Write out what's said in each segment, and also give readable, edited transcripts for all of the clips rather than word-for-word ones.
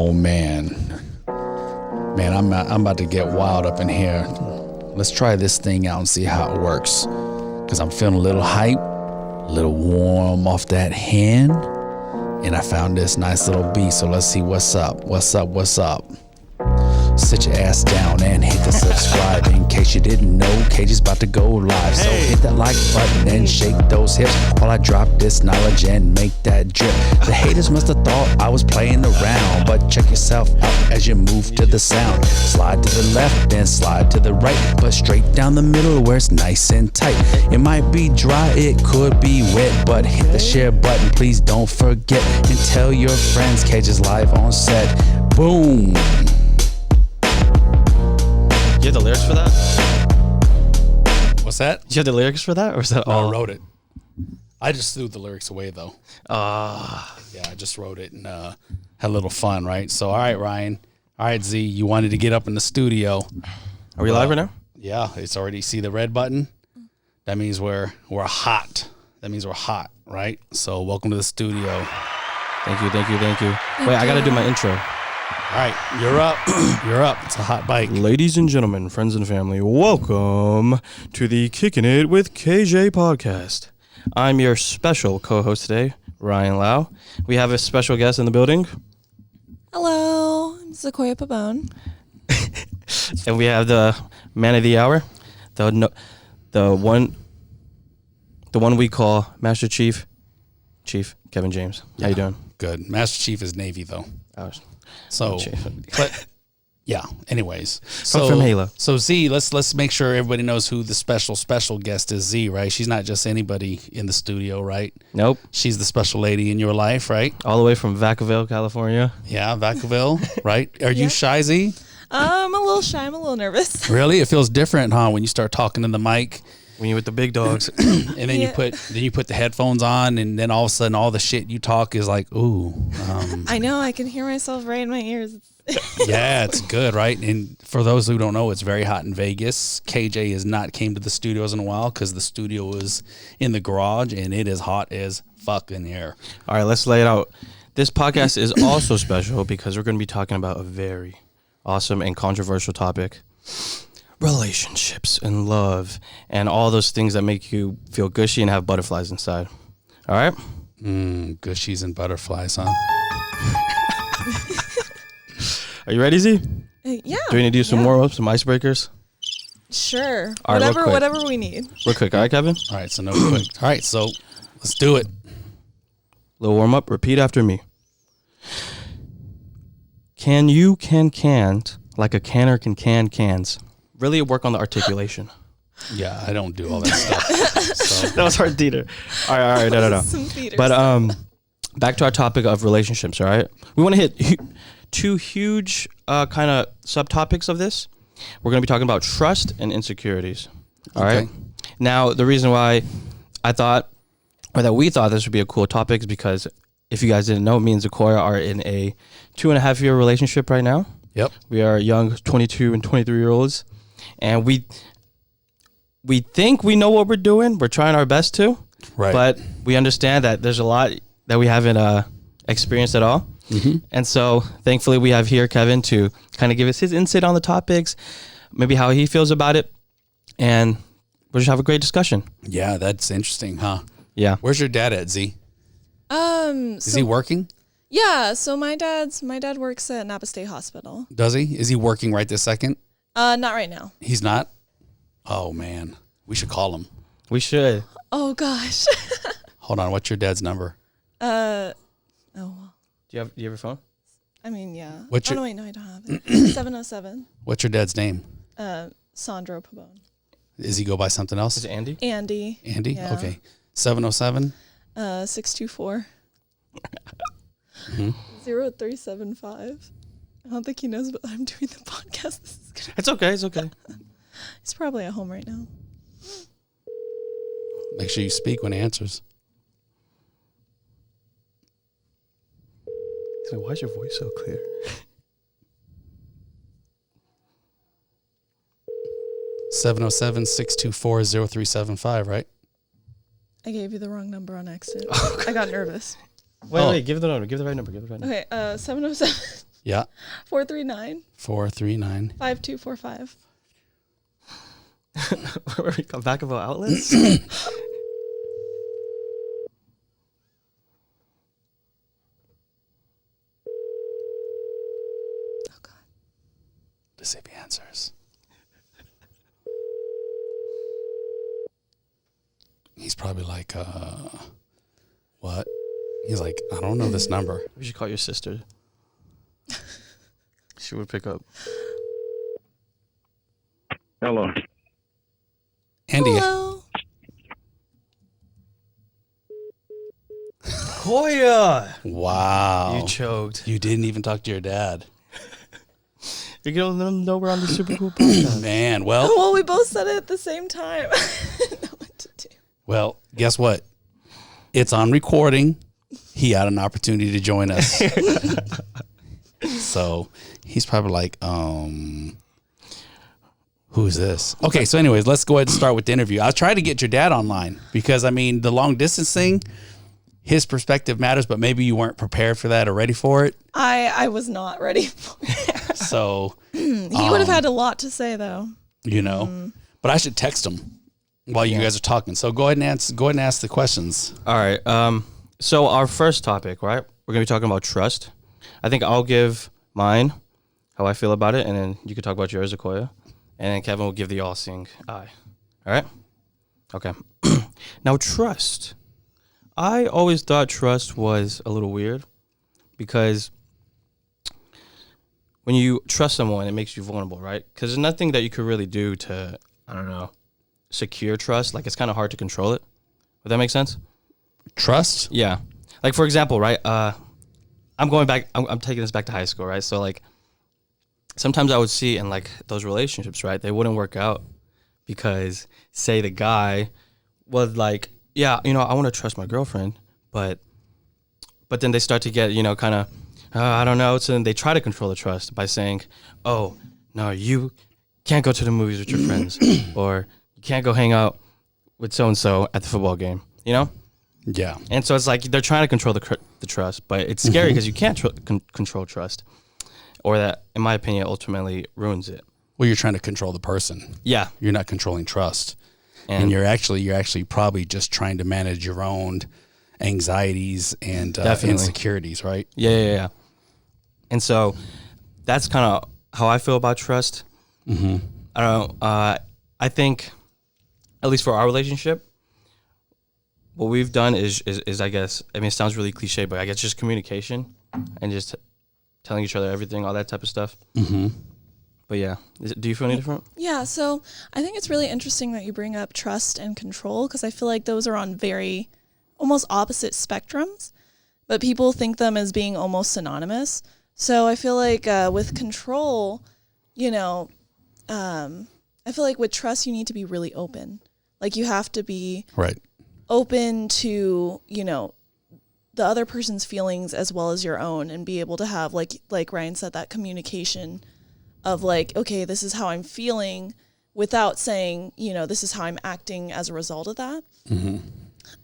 Oh man, I'm about to get wild up in here. Let's try this thing out and see how it works. Cause I'm feeling a little hype, a little warm off that hen, and I found this nice little beat. So let's see what's up. Sit your ass down and hit the subscribe. In case you didn't know, Cage is about to go live. So hit that like button and shake those hips while I drop this knowledge and make that drip. The haters must have thought I was playing around, but check yourself out as you move to the sound. Slide to the left, then slide to the right, but straight down the middle where it's nice and tight. It might be dry, it could be wet, but hit the share button, please don't forget. And tell your friends Cage is live on set. Boom. You have the lyrics for that? What's that? Did you have the lyrics for that, or is that all? I wrote it. I just threw the lyrics away though. Yeah, I just wrote it and had a little fun, right? So, all right, Ryan. All right, Z, you wanted to get up in the studio. Are we live right now? Yeah, it's already. See the red button? That means we're hot. That means we're hot, right? So, welcome to the studio. Thank you. Wait, I got to do my intro. All right, you're up. You're up. It's a hot bike. Ladies and gentlemen, friends and family, welcome to the Kicking It with KJ podcast. I'm your special co-host today, Ryan Lau. We have a special guest in the building. Hello, I'm Sequoia Pabone. And we have the man of the hour, the one we call Master Chief Kevin James. How you doing? Good. Master Chief is Navy though. So, but yeah. Anyways, from Halo. So Z, let's make sure everybody knows who the special guest is. Z, right? She's not just anybody in the studio, right? Nope. She's the special lady in your life, right? All the way from Vacaville, California. Yeah, Vacaville, right? Are you shy, Z? I'm a little shy. I'm a little nervous. Really? It feels different, huh? When you start talking in the mic. When you're with the big dogs. And then you put the headphones on, and then all of a sudden all the shit you talk is like, ooh. I know, I can hear myself right in my ears. Yeah, it's good, right? And for those who don't know, it's very hot in Vegas. KJ has not came to the studios in a while because the studio is in the garage, and it is hot as fuck in here. All right, let's lay it out. This podcast is also special because we're going to be talking about a very awesome and controversial topic. Relationships and love and all those things that make you feel gushy and have butterflies inside. All right? Gushies and butterflies, huh? Are you ready, Z? Yeah. Do we need to do some warm-ups, some icebreakers? Sure. All right, whatever we need. Real quick, all right, Kevin? All right, so no quick. All right, so let's do it. Little warm-up. Repeat after me. Can't, like a canner can cans. Really work on the articulation. Yeah, I don't do all that stuff. So. That was hard theater. All right, no. Some theater But stuff. back to our topic of relationships, all right? We want to hit two huge kind of subtopics of this. We're going to be talking about trust and insecurities, all right? Now, the reason why we thought this would be a cool topic is because if you guys didn't know, me and Sequoia are in a 2.5-year relationship right now. Yep. We are young 22 and 23-year-olds. And we think we know what we're doing. We're trying our best to. Right. But we understand that there's a lot that we haven't experienced at all. Mm-hmm. And so thankfully we have here Kevin to kind of give us his insight on the topics, maybe how he feels about it. And we'll just have a great discussion. Yeah, that's interesting, huh? Yeah. Where's your dad at, Z? Is he working? Yeah, so my dad works at Napa State Hospital. Does he? Is he working right this second? Not right now. He's not? Oh, man. We should call him. We should. Oh, gosh. Hold on. What's your dad's number? Well. Do you have your phone? I mean, yeah. No, I don't have it. 707. What's your dad's name? Sandro Pabone. Does he go by something else? Is it Andy? Andy. Andy? Yeah. Okay. 707? 624. 0375. I don't think he knows, but I'm doing the podcast. This is gonna It's okay. He's probably at home right now. Make sure you speak when he answers. So why is your voice so clear? 707-624-0375, right? I gave you the wrong number on accident. I got nervous. Wait, give the number. Give the right number. Okay, 707. Yeah. 439 439 5245. Where we come back about outlets? Oh God. Let's see if he answers. He's probably like, what? He's like, I don't know this number. We should call your sister. She would pick up. Hello. Andy. Hello. Koya! Wow. You choked. You didn't even talk to your dad. You're going to let them know we're on the Super Cool podcast. Man, well, Well, we both said it at the same time. I didn't know what to do. well, guess what? It's on recording. He had an opportunity to join us. So he's probably like, who's this? Okay, so anyways, let's go ahead and start with the interview. I was trying to get your dad online because, I mean, the long distance thing, his perspective matters, but maybe you weren't prepared for that or ready for it. I was not ready for it. So, He would have had a lot to say, though. you know, but I should text him while you guys are talking. So go ahead and ask the questions. All right. So our first topic, right? We're going to be talking about trust. I think I'll give mine, how I feel about it, and then you can talk about yours, Akoya. And then Kevin will give the all-seeing eye. All right? Okay. Now, trust. I always thought trust was a little weird because when you trust someone, it makes you vulnerable, right? Because there's nothing that you could really do to, I don't know, secure trust. Like, it's kind of hard to control it. Would that make sense? Trust? Yeah. Like, for example, right? I'm going back, I'm taking this back to high school, right? So, like, sometimes I would see in, like, those relationships, right? They wouldn't work out because, say, the guy was like, yeah, you know, I want to trust my girlfriend, but then they start to get, you know, kind of, I don't know. So then they try to control the trust by saying, oh, no, you can't go to the movies with your friends, or you can't go hang out with so-and-so at the football game, you know? Yeah. And so it's like they're trying to control the trust, but it's scary because you can't control trust, or that, in my opinion, ultimately ruins it. Well, you're trying to control the person. Yeah. You're not controlling trust. And you're actually probably just trying to manage your own anxieties and insecurities, right? Yeah. And so that's kind of how I feel about trust. Mm-hmm. I don't know. I think, at least for our relationship, what we've done is I guess, I mean, it sounds really cliche, but I guess just communication and just telling each other everything, all that type of stuff. Mm-hmm. But yeah, do you feel any different? Yeah, so I think it's really interesting that you bring up trust and control, because I feel like those are on very almost opposite spectrums, but people think them as being almost synonymous. So I feel like with control, you know, I feel like with trust, you need to be really open. Like, you have to be Right. open to, you know, the other person's feelings as well as your own, and be able to have, like Ryan said, that communication of like, okay, this is how I'm feeling, without saying, you know, this is how I'm acting as a result of that. Mm-hmm.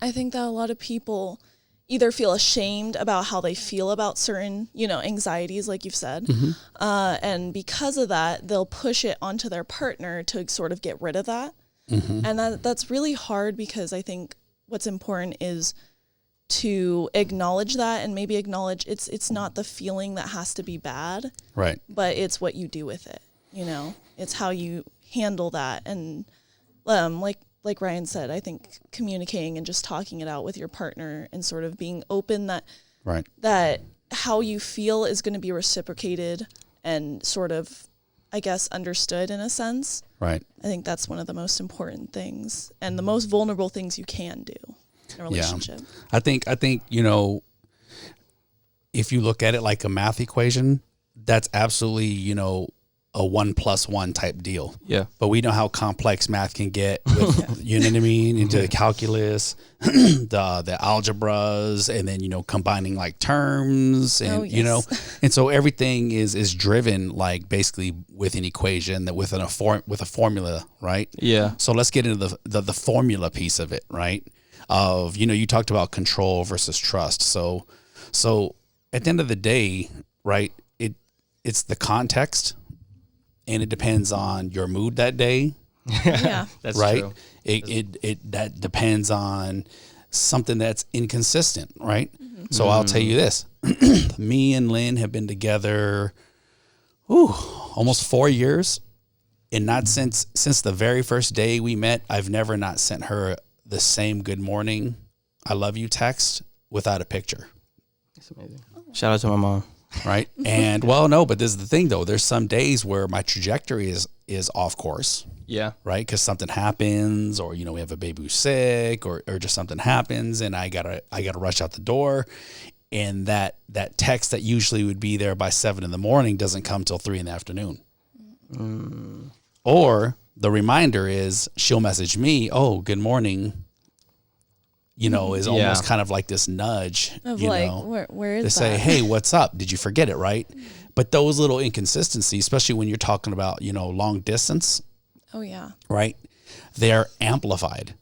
I think that a lot of people either feel ashamed about how they feel about certain, you know, anxieties, like you've said. Mm-hmm. And because of that, they'll push it onto their partner to sort of get rid of that. Mm-hmm. And that's really hard, because I think what's important is to acknowledge that, and maybe acknowledge it's not the feeling that has to be bad, Right. but it's what you do with it. You know, it's how you handle that. And like Ryan said, I think communicating and just talking it out with your partner, and sort of being open that Right. that how you feel is going to be reciprocated and sort of, I guess, understood in a sense. Right. I think that's one of the most important things, and the most vulnerable things you can do in a relationship. I think, you know, if you look at it like a math equation, that's absolutely, you know, a 1 + 1 type deal. Yeah. But we know how complex math can get with, you know what I mean, into the calculus, the algebras, and then, you know, combining like terms and, you know, and so everything is driven like basically with an equation, that with a formula, right? Yeah. So let's get into the formula piece of it, right? Of, you know, you talked about control versus trust. So at the end of the day, right, it's the context, and it depends on your mood that day. Yeah. That's right. true. It that depends on something that's inconsistent, right? So I'll tell you this: me and Lynn have been together, almost 4 years, and not since the very first day we met, I've never not sent her the same "Good morning, I love you" text without a picture. It's amazing. Shout out to my mom. Right. And well, no, but this is the thing though. There's some days where my trajectory is off course. Yeah. Right. Cause something happens, or, we have a baby who's sick, or just something happens, and I gotta rush out the door. And that text that usually would be there by 7 a.m. doesn't come till 3 p.m. Or the reminder is she'll message me, "Oh, good morning." Is almost kind of like this nudge Of where is to that? say, "Hey, what's up? Did you forget it?" Right. But those little inconsistencies, especially when you're talking about, long distance, Oh yeah. right? They're amplified.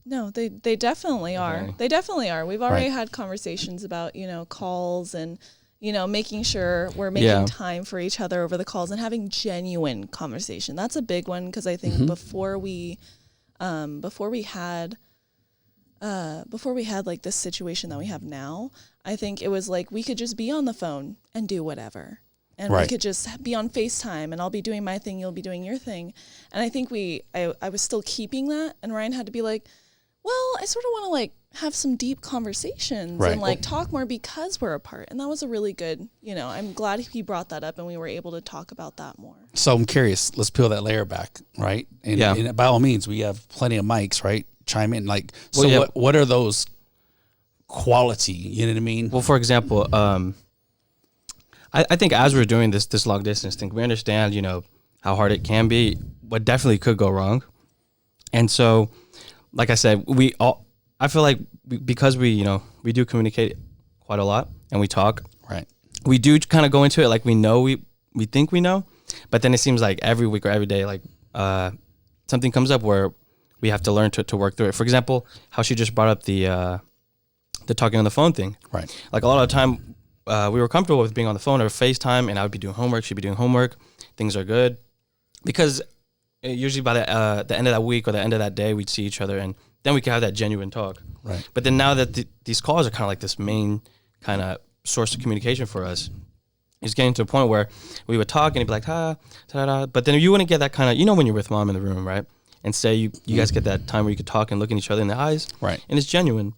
No, they definitely are. Okay. They definitely are. We've already Right. had conversations about, calls and, making sure we're making time for each other over the calls and having genuine conversation. That's a big one, because I think before we had like this situation that we have now, I think it was like we could just be on the phone and do whatever. And we Right. could just be on FaceTime, and I'll be doing my thing, you'll be doing your thing. And I think I was still keeping that, and Ryan had to be like, well, I sort of want to like have some deep conversations Right. and like talk more because we're apart. And that was a really good, I'm glad he brought that up and we were able to talk about that more. So I'm curious. Let's peel that layer back, right? And, Yeah. and by all means, we have plenty of mics, right? Chime in. Well, yeah. What are those quality? You know what I mean? Well, for example, I think as we're doing this long distance thing, we understand, how hard it can be, what definitely could go wrong. And so, like I said, I feel like because we do communicate quite a lot and we talk, Right. we do kind of go into it like we know, we think we know, but then it seems like every week or every day, like something comes up where we have to learn to work through it. For example, how she just brought up the talking on the phone thing. Right. Like a lot of the time, we were comfortable with being on the phone or FaceTime, and I would be doing homework, she'd be doing homework. Things are good because usually by the end of that week or the end of that day, we'd see each other, and then we could have that genuine talk. Right. But then now that these calls are kind of like this main kind of source of communication for us, it's getting to a point where we would talk and he'd be like, ta-da. But then you wouldn't get that kind of, when you're with mom in the room, right? And say you guys get that time where you could talk and look at each other in the eyes. Right. And it's genuine.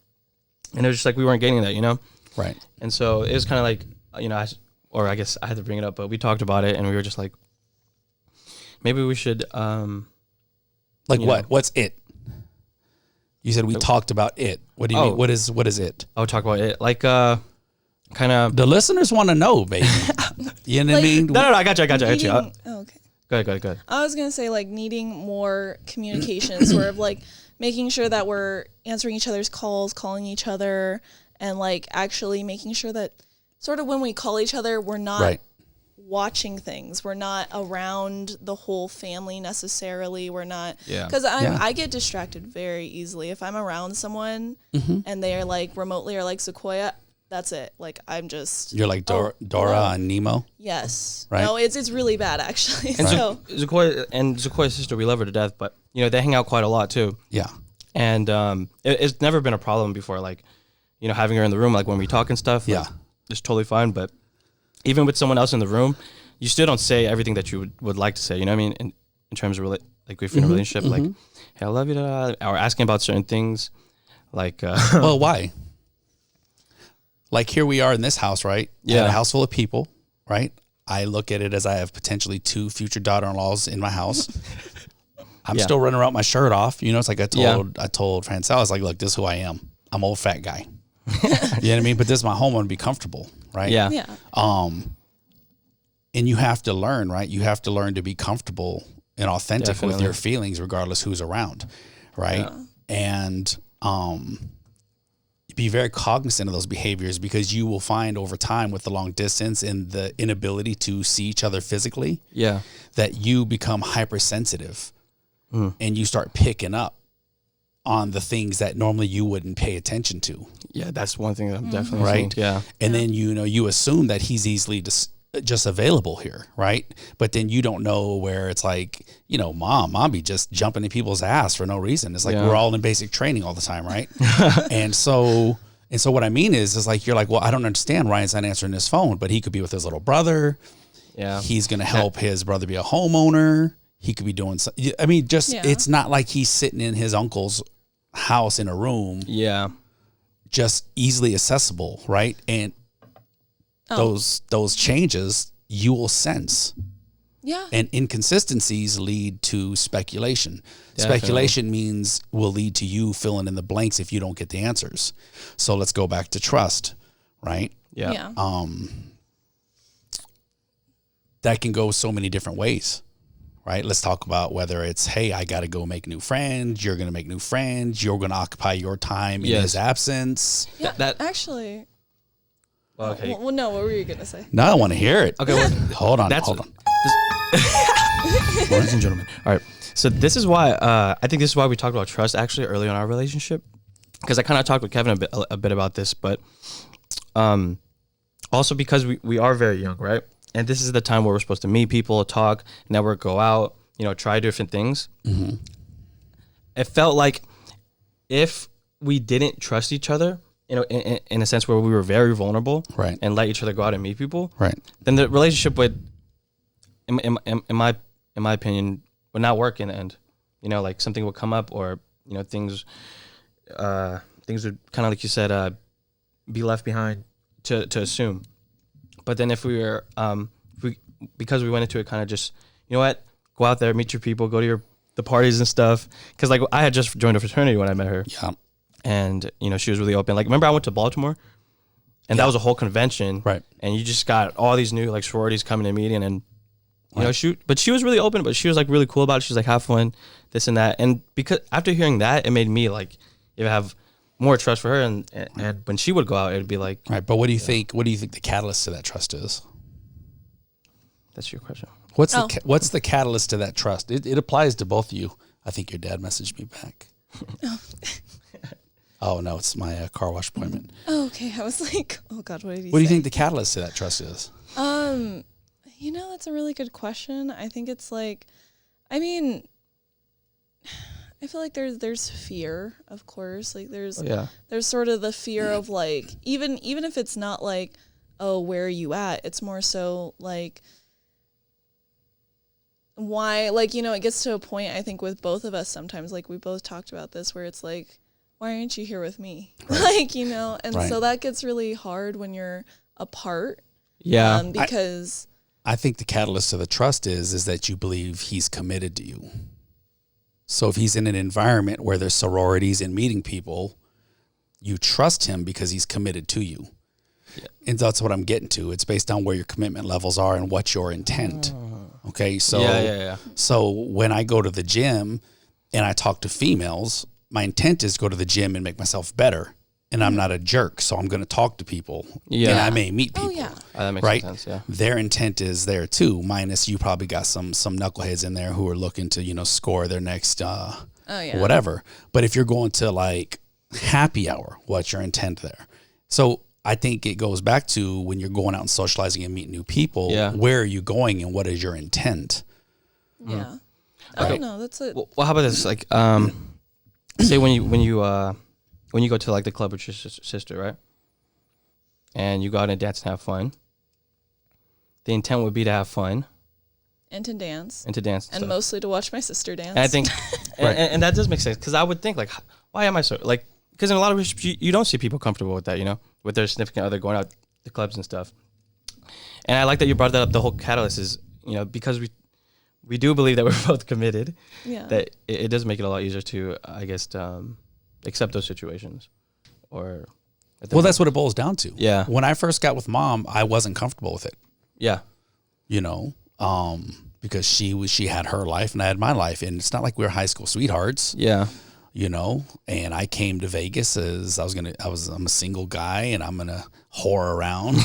And it was just like we weren't getting that, Right. And so it was kind of like, I guess I had to bring it up, but we talked about it and we were just like, maybe we should. Like you what? know. What's it? You said we talked about it. What do you mean? What is it? I would talk about it. Like, kind of. The listeners want to know, baby. You know what I mean? No, I got you. Needing- Go okay. ahead. I was going to say like needing more communication, sort of like making sure that we're answering each other's calls, calling each other, and like actually making sure that sort of when we call each other, we're not Right. watching things. We're not around the whole family necessarily. We're not, Yeah. because Yeah. I get distracted very easily. If I'm around someone Mm-hmm. and they are like remotely or like Sequoia, that's it. Like I'm just, You're like Dora hello. and Nemo. Yes. Right. No, it's really bad actually. And So Sequoia's sister, we love her to death, but they hang out quite a lot too. Yeah. And it's never been a problem before, like, having her in the room, like when we talk and stuff. Yeah. Like, it's totally fine. But even with someone else in the room, you still don't say everything that you would like to say. You know what I mean? In terms of like if you're in a relationship, like, hey, I love you, or asking about certain things, like. Well, why? Like here we are in this house, right? Yeah. In a house full of people, right? I look at it as I have potentially 2 future daughter-in-laws in my house. I'm Yeah. still running around with my shirt off. It's like I told Yeah. Francel, I was like, look, this is who I am. I'm an old fat guy. You know what I mean? But this is my home. I want to be comfortable, right? Yeah. yeah. And you have to learn, right? You have to learn to be comfortable and authentic with Definitely. your feelings, regardless who's around, right? And be very cognizant of those behaviors, because you will find over time with the long distance and the inability to see each other physically, Yeah. that you become hypersensitive and you start picking up on the things that normally you wouldn't pay attention to. Yeah. That's one thing that I'm definitely Right. seeing. Yeah. And then, you assume that he's easily just available here, right? But then you don't know where it's like, you know, mom be just jumping in people's ass for no reason. It's like we're all in basic training all the time, right? and so what I mean is like, you're like, well, I don't understand. Ryan's not answering his phone, but he could be with his little brother. Yeah. He's going to help his brother be a homeowner. He could be doing something. I mean, just, it's not like he's sitting in his uncle's house in a room. Yeah. Just easily accessible, right? And those changes you will sense. Yeah. And inconsistencies lead to speculation. Definitely. Speculation will lead to you filling in the blanks if you don't get the answers. So let's go back to trust, right? Yeah. That can go so many different ways, right? Let's talk about whether it's, hey, I got to go make new friends. You're going to make new friends. You're going to occupy your time in his absence. Yeah. That Actually. okay. Well, no. What were you gonna say? No, I want to hear it. Okay. Well, hold on. that's Hold on. ladies and gentlemen. All right. So this is why I think this is why we talked about trust actually early in our relationship, because I kind of talked with Kevin a bit about this, but also because we are very young, right? And this is the time where we're supposed to meet people, talk, network, go out, you know, try different things. Mm-hmm. It felt like if we didn't trust each other, you know, in a sense where we were very vulnerable, right, and let each other go out and meet people, right, then the relationship would, in my opinion, would not work in the end. You know, like something would come up, or you know, things would kind of, like you said, be left behind to assume. But then if we were, because we went into it kind of just, you know what, go out there, meet your people, go to the parties and stuff. Because like I had just joined a fraternity when I met her. Yeah. And, you know, she was really open. Like, remember I went to Baltimore? And that was a whole convention. Right. And you just got all these new, like, sororities coming to meeting. And, you know, she was really open, but she was, like, really cool about it. She was like, have fun, this and that. And because after hearing that, it made me, like, have more trust for her. And when she would go out, it would be like. Right. But what do you think? What do you think the catalyst to that trust is? That's your question. What's the catalyst to that trust? It applies to both of you. I think your dad messaged me back. Oh, no, it's my car wash appointment. Oh, okay. I was like, oh, God, what did he say? What do you think the catalyst to that trust is? You know, that's a really good question. I think it's like, I mean, I feel like there's fear, of course. Like there's sort of the fear of like, even if it's not like, oh, where are you at? It's more so like, why, like, you know, it gets to a point, I think, with both of us sometimes, like we both talked about this, where it's like, why aren't you here with me? Right. Like, you know, and so that gets really hard when you're apart. Yeah. Because I think the catalyst to the trust is that you believe he's committed to you. So if he's in an environment where there's sororities and meeting people, you trust him because he's committed to you. Yeah. And that's what I'm getting to. It's based on where your commitment levels are and what's your intent. Okay. So, so when I go to the gym and I talk to females, my intent is to go to the gym and make myself better. And I'm not a jerk, so I'm going to talk to people. Yeah. And I may meet people. Oh, yeah. That makes sense, yeah. Their intent is there too, minus you probably got some knuckleheads in there who are looking to, you know, score their next whatever. But if you're going to like happy hour, what's your intent there? So I think it goes back to when you're going out and socializing and meeting new people, where are you going and what is your intent? Yeah. I don't know. That's it. Well, how about this? Like, say when you go to like the club with your sister, right? And you go out and dance and have fun. The intent would be to have fun. And to dance. And stuff. Mostly to watch my sister dance. And I think, and that does make sense. Because I would think like, why am I so, like, because in a lot of relationships, you don't see people comfortable with that, you know, with their significant other going out to clubs and stuff. And I like that you brought that up. The whole catalyst is, you know, because we do believe that we're both committed. Yeah. That it does make it a lot easier to, I guess, accept those situations. Or well, that's what it boils down to. Yeah. When I first got with Mom, I wasn't comfortable with it. Yeah. You know, because she had her life and I had my life, and it's not like we were high school sweethearts. Yeah. You know, and I came to Vegas as I'm a single guy and I'm gonna whore around.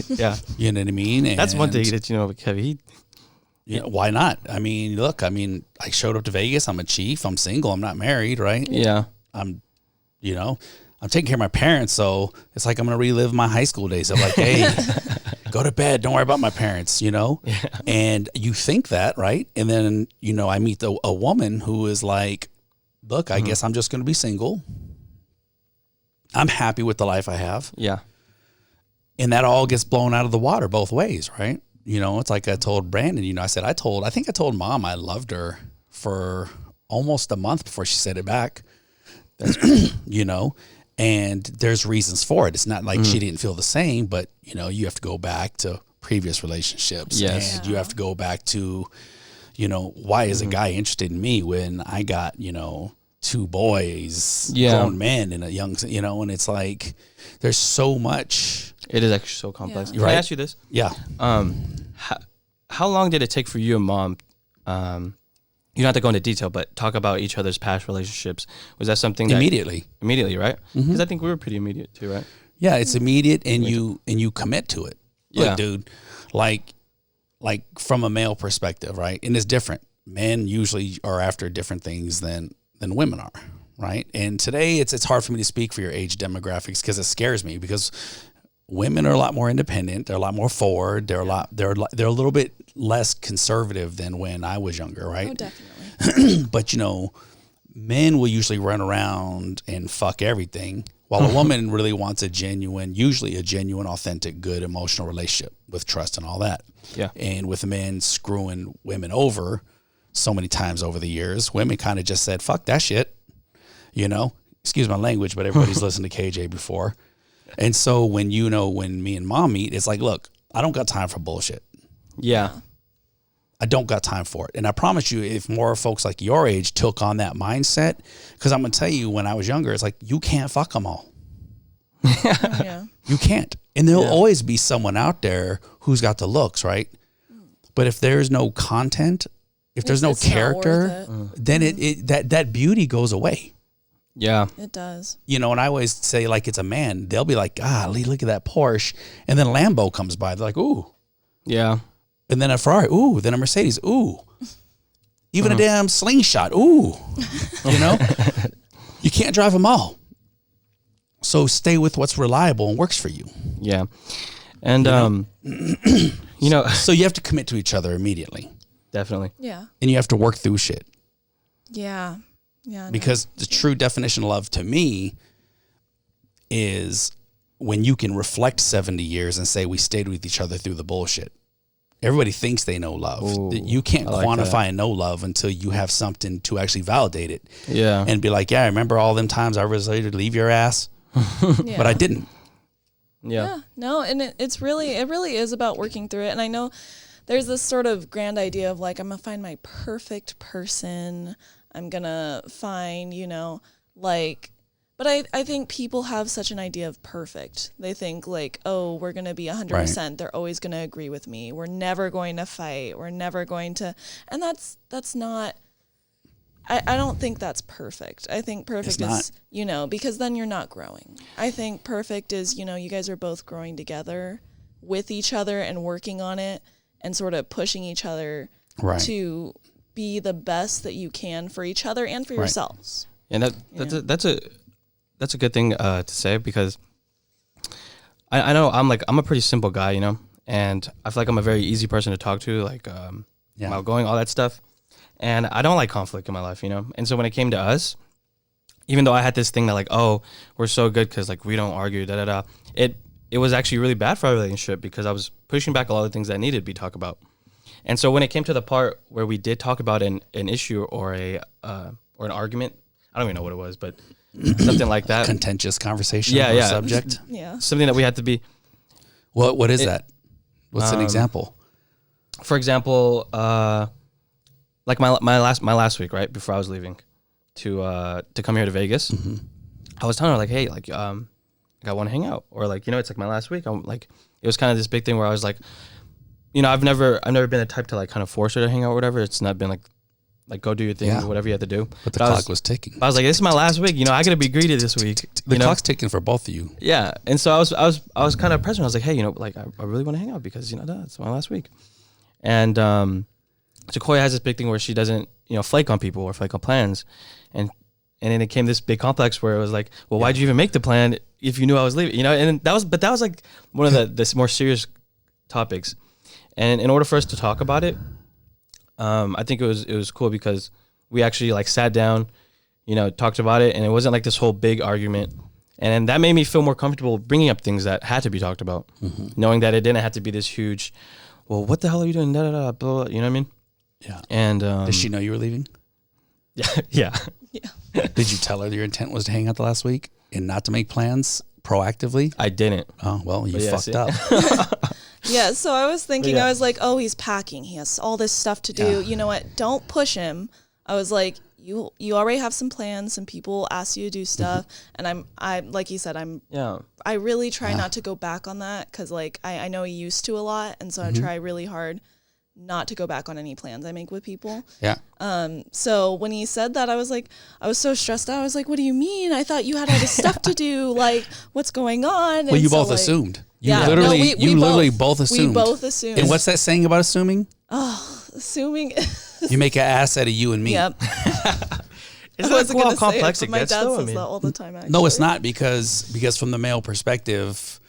Yeah. You know what I mean? And that's one thing that, you know, Kevin, you know, why not? I mean, look, I showed up to Vegas. I'm a chief. I'm single. I'm not married, right? Yeah. I'm, you know, I'm taking care of my parents, so it's like I'm gonna relive my high school days. I'm like, hey, go to bed. Don't worry about my parents, you know? Yeah. And you think that, right? And then, you know, I meet a woman who is like, look, I guess I'm just gonna be single. I'm happy with the life I have. Yeah. And that all gets blown out of the water both ways, right? You know, it's like I told Brandon, you know, I think I told Mom I loved her for almost a month before she said it back. That's you know, and there's reasons for it. It's not like she didn't feel the same, but you know, you have to go back to previous relationships. Yes. And you have to go back to, you know, why is a guy interested in me when I got, you know, 2 boys, grown men and a young, you know, and it's like, there's so much. It is actually so complex. Yeah. Can I ask you this? Yeah. How long did it take for you and Mom, you don't have to go into detail, but talk about each other's past relationships? Was that something that Immediately, right? Because I think we were pretty immediate too, right? yeah, it's immediate, and you commit to it. Yeah. Look, dude, like from a male perspective, right? And it's different. Men usually are after different things than women are, right? And today it's hard for me to speak for your age demographics because it scares me, because women are a lot more independent. They're a lot more forward. They're a little bit less conservative than when I was younger, right? Oh, definitely. But you know, men will usually run around and fuck everything, while a woman really wants usually a genuine, authentic, good emotional relationship with trust and all that. Yeah. And with men screwing women over so many times over the years, women kind of just said, fuck that shit. You know, excuse my language, but everybody's listened to KJ before. And so when me and Mom meet, it's like, look, I don't got time for bullshit. Yeah. I don't got time for it. And I promise you, if more folks like your age took on that mindset, because I'm going to tell you, when I was younger, it's like, you can't fuck them all. Yeah. You can't. And there'll always be someone out there who's got the looks, right? But if there's no content, if there's no It's not character, worth then that beauty goes away. Yeah. It does. You know, and I always say, like, it's a man. They'll be like, golly, look at that Porsche. And then Lambo comes by. They're like, ooh. Yeah. And then a Ferrari, ooh. Then a Mercedes, ooh. Even a damn slingshot, ooh. You know? You can't drive them all. So stay with what's reliable and works for you. Yeah. And, you know, So you have to commit to each other immediately. definitely. Yeah. And you have to work through shit. Yeah. Yeah. no. Because the true definition of love to me is when you can reflect 70 years and say we stayed with each other through the bullshit. Everybody thinks they know love. Ooh, You can't I like quantify that. and know love until you have something to actually validate it. Yeah. And be like, yeah, I remember all them times I was ready to leave your ass, Yeah. but I didn't. Yeah. Yeah, no, and it really is about working through it. And I know there's this sort of grand idea of like, I'm gonna find my perfect person. I'm gonna find, but I think people have such an idea of perfect. They think like, oh, we're gonna be 100%. They're always gonna agree with me. We're never going to fight. We're never going to, and that's not. I don't think that's perfect. I think perfect is, because then you're not growing. I think perfect is, you guys are both growing together with each other and working on it and sort of pushing each other to be the best that you can for each other and for yourselves. And that's a good thing to say, because I know I'm a pretty simple guy, and I feel like I'm a very easy person to talk to, like outgoing, all that stuff. And I don't like conflict in my life, And so when it came to us, even though I had this thing that like, oh, we're so good because like we don't argue, it was actually really bad for our relationship because I was pushing back a lot of things that needed to be talked about. And so when it came to the part where we did talk about an issue or an argument, I don't even know what it was, but something like that. Contentious conversation or subject. Yeah. Something that we had to be. What is that? What's an example? For example, like my last week, right before I was leaving to come here to Vegas, I was telling her like, hey, like I want to hang out, or like it's like my last week. I'm like, it was kind of this big thing where I was like, I've never been the type to like kind of force her to hang out or whatever. It's not been like go do your thing or whatever you have to do. But the clock was ticking. I was like, this is my last week. I got to be greedy this week. The clock's ticking for both of you. Yeah, and so I was kind of pressing. I was like, hey, like I really want to hang out because it's my last week, and. Sequoia has this big thing where she doesn't, flake on people or flake on plans. And And then it came this big complex where it was like, well, why'd you even make the plan if you knew I was leaving? You know, and that was like one of the more serious topics. And in order for us to talk about it, I think it was cool because we actually like sat down, you know, talked about it, and it wasn't like this whole big argument. And that made me feel more comfortable bringing up things that had to be talked about, knowing that it didn't have to be this huge, well, what the hell are you doing? Da, da, da, blah, blah, you know what I mean? Yeah. And did she know you were leaving? Yeah. Did you tell her your intent was to hang out the last week and not to make plans proactively? I didn't. Oh, well, you fucked see. up. Yeah, so I was thinking, Yeah. I was like, oh, he's packing. He has all this stuff to do. Yeah. You know what? Don't push him. I was like, you already have some plans. Some people ask you to do stuff. And I'm like you said, I really try not to go back on that because like I know he used to a lot. And so I try really hard not to go back on any plans I make with people. Yeah. So when he said that, I was so stressed out. I was like, what do you mean? I thought you had all this stuff to do. Like, what's going on? Well, and you so, both like, assumed. You yeah, literally, no, we literally both assumed. We both assumed. And what's that saying about assuming? Assuming. You make an ass out of you and me. Yep. Isn't that cool how complex it my gets, dad though? I says mean, that all the time, actually. No, it's not because from the male perspective,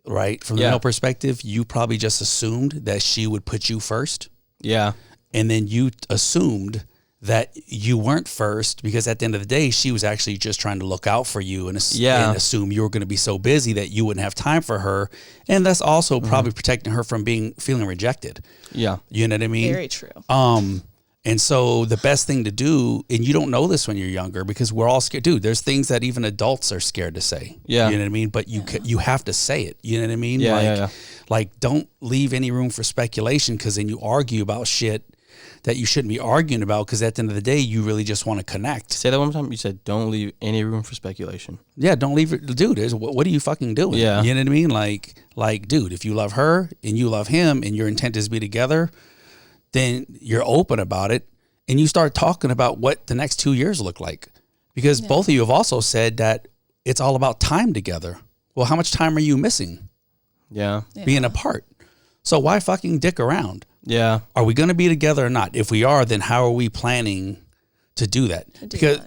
right? From the male perspective, you probably just assumed that she would put you first. yeah. And then you assumed that you weren't first because at the end of the day, she was actually just trying to look out for you and assume you were going to be so busy that you wouldn't have time for her. And that's also probably protecting her from feeling rejected. Yeah. You know what I mean? Very true. And so the best thing to do, and you don't know this when you're younger because we're all scared. Dude, there's things that even adults are scared to say. Yeah. You know what I mean? But you have to say it. You know what I mean? Yeah, Like don't leave any room for speculation because then you argue about shit that you shouldn't be arguing about because at the end of the day, you really just want to connect. Say that one more time. You said don't leave any room for speculation. Yeah, don't leave it. Dude, what are you fucking doing? Yeah. You know what I mean? Like, dude, if you love her and you love him and your intent is to be together, then you're open about it and you start talking about what the next 2 years look like. Because both of you have also said that it's all about time together. Well, how much time are you missing Yeah. being apart? So why fucking dick around? Yeah. Are we going to be together or not? If we are, then how are we planning to do that?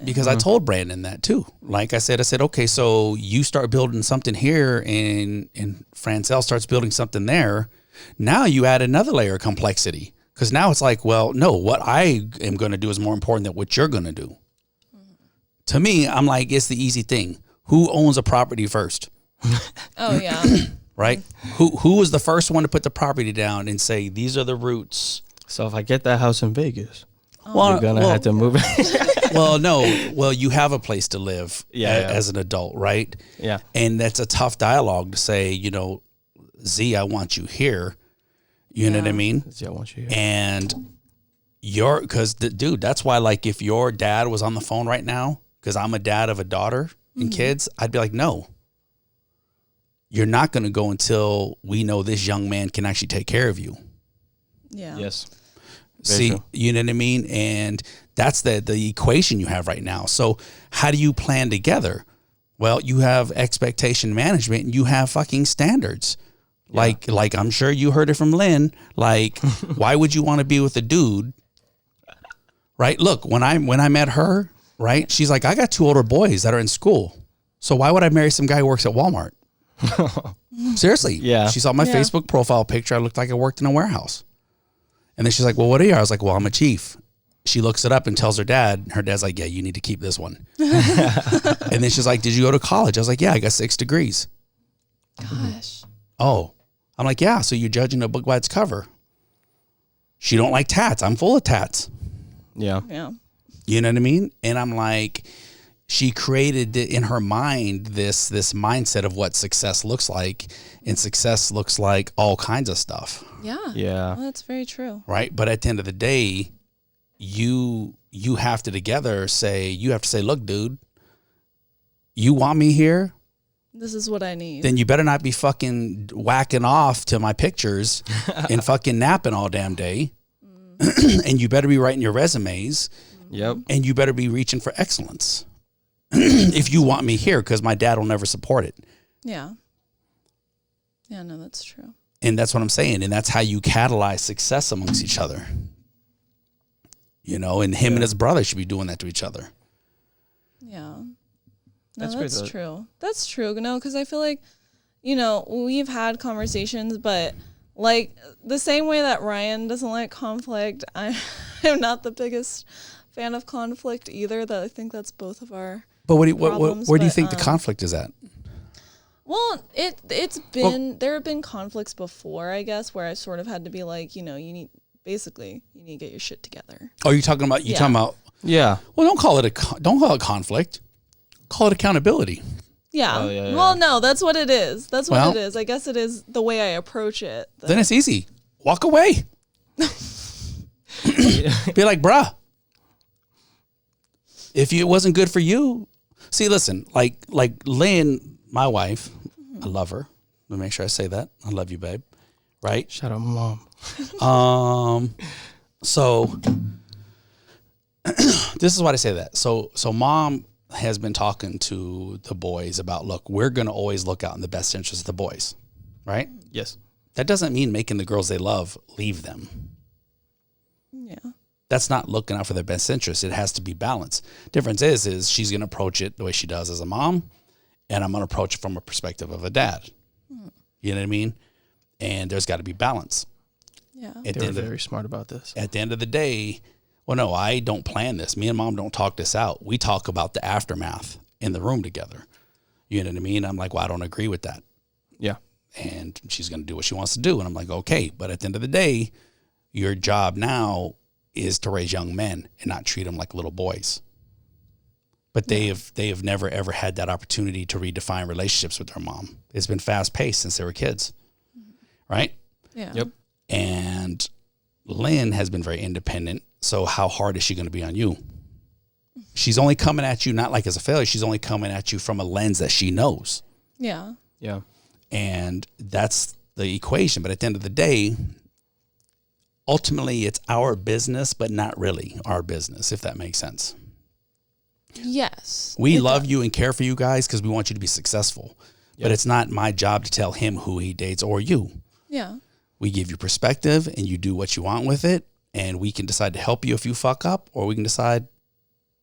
Because I told Brandon that too. Like I said, okay, so you start building something here and Francel starts building something there. Now you add another layer of complexity. Because now it's like, well, no, what I am going to do is more important than what you're going to do. To me, I'm like, it's the easy thing. Who owns a property first? Oh, yeah. Right? Who was the first one to put the property down and say, these are the roots? So if I get that house in Vegas, Well, you're gonna have to move it. Well, you have a place to live as an adult, right? Yeah. And that's a tough dialogue to say, you know, Z, I want you here. You know what I mean? Yeah, I want you here. And dude, that's why, like, if your dad was on the phone right now, because I'm a dad of a daughter and kids, I'd be like, no, you're not going to go until we know this young man can actually take care of you. Yeah. Yes. See, true. you know what I mean? And that's the equation you have right now. So how do you plan together? Well, you have expectation management and you have fucking standards. Yeah. Like I'm sure you heard it from Lynn. Like, why would you want to be with a dude? Right? Look, when I met her, right? She's like, I got 2 older boys that are in school. So why would I marry some guy who works at Walmart? Seriously. Yeah. She saw my Facebook profile picture. I looked like I worked in a warehouse. And then she's like, well, what are you? I was like, well, I'm a chief. She looks it up and tells her dad. Her dad's like, yeah, you need to keep this one. And then she's like, did you go to college? I was like, yeah, I got 6 degrees. Gosh. Oh, I'm like, yeah. So you're judging a book by its cover. She don't like tats. I'm full of tats. Yeah. Yeah. You know what I mean? And I'm like, she created in her mind this mindset of what success looks like. And success looks like all kinds of stuff. Yeah. Yeah. Well, that's very true. Right. But at the end of the day, you have to together say, look, dude, you want me here? This is what I need. Then you better not be fucking whacking off to my pictures and fucking napping all damn day. And you better be writing your resumes. Yep. And you better be reaching for excellence if you want me here, because my dad will never support it. Yeah. Yeah, no, that's true. And that's what I'm saying. And that's how you catalyze success amongst each other. You know, and him and his brother should be doing that to each other. Yeah. No, That's that's, great, though. true. That's true. No, because I feel like, you know, we've had conversations, but like the same way that Ryan doesn't like conflict, I'm not the biggest fan of conflict either. That I think that's both of our But where do problems, you but, think the conflict is at? Well, it's been there have been conflicts before, I guess, where I sort of had to be like, you know, you need to get your shit together. Oh, you're talking about Yeah. Well, don't call it conflict. Call it accountability. Yeah. Oh, yeah, Well, yeah. no, that's what it is. That's what Well- it is. I guess it is the way I approach it. Then it's easy. Walk away. Be like, bruh, if it wasn't good for you, see, listen, like Lynn, my wife, I love her. Let me make sure I say that. I love you, babe. Right? Shout out my mom. So this is why I say that. So mom has been talking to the boys about, look, we're going to always look out in the best interest of the boys, right? Yes. That doesn't mean making the girls they love leave them. Yeah. That's not looking out for their best interest. It has to be balanced. Difference is she's going to approach it the way she does as a mom, and I'm going to approach it from a perspective of a dad. You know what I mean? And there's got to be balance. Yeah. They're very smart about this. At the end of the day, well, no, I don't plan this. Me and mom don't talk this out. We talk about the aftermath in the room together. You know what I mean? I'm like, well, I don't agree with that. Yeah. And she's going to do what she wants to do. And I'm like, okay. But at the end of the day, your job now is to raise young men and not treat them like little boys. But they have never, ever had that opportunity to redefine relationships with their mom. It's been fast paced since they were kids. Right? Yeah. Yep. And Lynn has been very independent. So how hard is she going to be on you? She's only coming at you, not like as a failure. She's only coming at you from a lens that she knows. Yeah. Yeah. And that's the equation. But at the end of the day, ultimately it's our business, but not really our business, if that makes sense. Yes. We it love does. you and care for you guys because we want you to be successful. But it's not my job to tell him who he dates or you. Yeah. We give you perspective and you do what you want with it. And we can decide to help you if you fuck up, or we can decide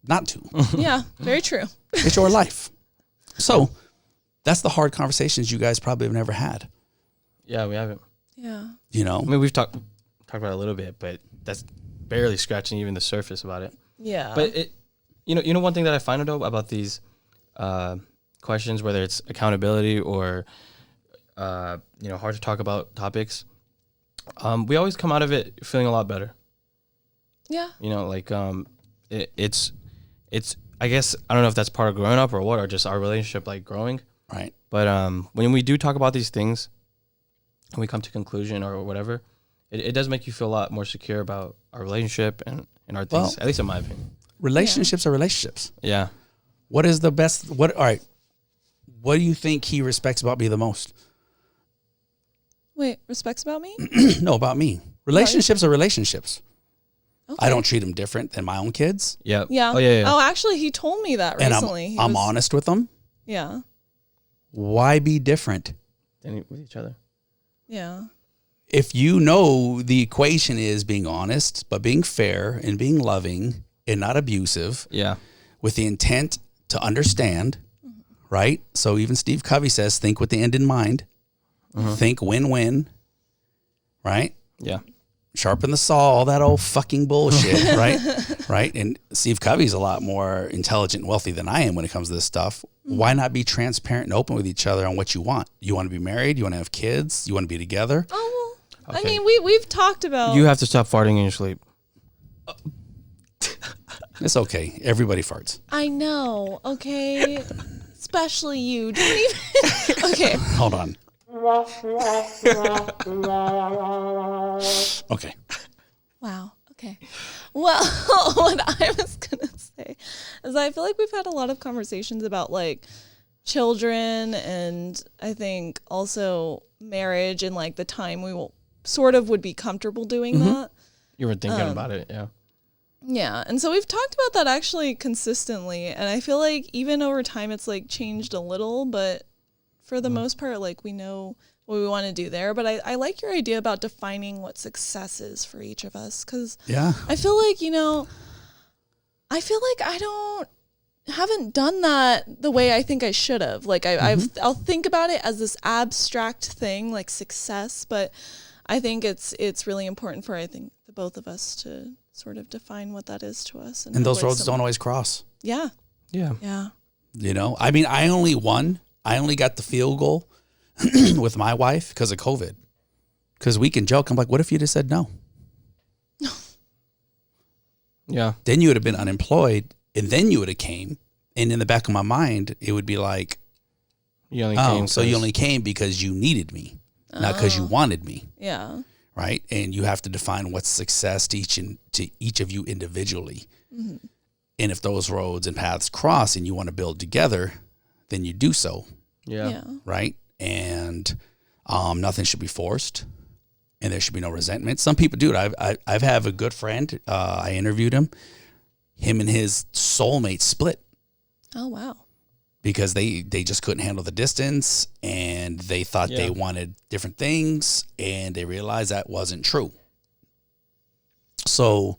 not to. Yeah. Very true. It's your life. So that's the hard conversations you guys probably have never had. Yeah, we haven't. Yeah. You know? I mean, we've talked about it a little bit, but that's barely scratching even the surface about it. Yeah. But it, you know, one thing that I find though about these questions, whether it's accountability or hard to talk about topics, we always come out of it feeling a lot better. yeah. You know, like it's I guess I don't know if that's part of growing up or what, or just our relationship like growing. Right. But when we do talk about these things and we come to conclusion or whatever, it does make you feel a lot more secure about our relationship and our things, Well, at least in my opinion. Relationships are relationships. Yeah. What is the best? All right. What do you think he respects about me the most? Wait, respects about me? No, about me. Relationships are relationships. Okay. I don't treat them different than my own kids. Yeah. Yeah. Oh, yeah. Oh, actually, he told me that And recently. He I'm was- honest with them. Yeah. Why be different? With each other. Yeah. If you know the equation is being honest, but being fair and being loving and not abusive, Yeah. with the intent to understand, right? So even Steve Covey says, think with the end in mind. Think win-win, right? Yeah. Sharpen the saw, all that old fucking bullshit, right? Right? And Steve Covey's a lot more intelligent and wealthy than I am when it comes to this stuff. Why not be transparent and open with each other on what you want? You want to be married? You want to have kids? You want to be together? Oh, well, I Okay. mean, we've talked about. You have to stop farting in your sleep. It's okay. Everybody farts. I know. Okay. Especially you. Don't even. Okay. Hold on. Okay. Wow. Okay. Well, what I was going to say is I feel like we've had a lot of conversations about like children and I think also marriage and like the time we will sort of would be comfortable doing that. You were thinking about it. Yeah. Yeah. And so we've talked about that actually consistently. And I feel like even over time, it's like changed a little, but for the most part, like we know what we want to do there. But I like your idea about defining what success is for each of us. Cause Yeah. I feel like, you know, I feel like I don't haven't done that the way I think I should have. Like I'll think about it as this abstract thing, like success, but I think it's really important for the both of us to sort of define what that is to us. And those roads don't always cross. Yeah. Yeah. Yeah. You know, I mean, I only got the field goal with my wife because of COVID. Because we can joke. I'm like, what if you just said no? Yeah. Then you would have been unemployed, and then you would have came. And in the back of my mind, it would be like, You only oh, came so you only came because you needed me, not because you wanted me. Yeah. Right? And you have to define what's success to each of you individually. Mm-hmm. And if those roads and paths cross and you want to build together, then you do so. Yeah. Right? And nothing should be forced, and there should be no resentment. Some people, dude, I've have a good friend. I interviewed him. Him and his soulmate split. Oh, wow. Because they just couldn't handle the distance, and they thought they wanted different things, and they realized that wasn't true. So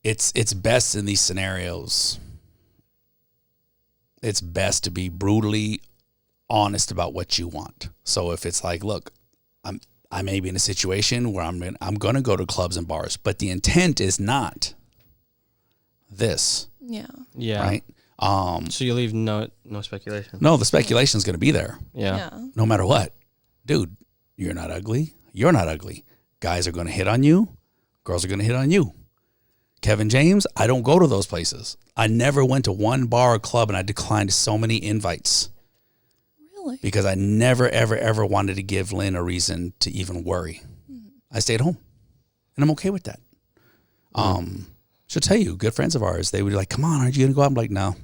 it's best in these scenarios. It's best to be brutally honest about what you want. So if it's like, look, I may be in a situation where I'm going to go to clubs and bars, but the intent is not this. Yeah. Yeah. Right? So you leave no speculation. No, the speculation is going to be there. Yeah. No matter what. Dude, you're not ugly. You're not ugly. Guys are going to hit on you. Girls are going to hit on you. Kevin James, I don't go to those places. I never went to one bar or club, and I declined so many invites. Really? Because I never, ever, ever wanted to give Lynn a reason to even worry. I stayed home, and I'm okay with that. She'll tell you, good friends of ours, they would be like, come on, aren't you going to go out? I'm like, no.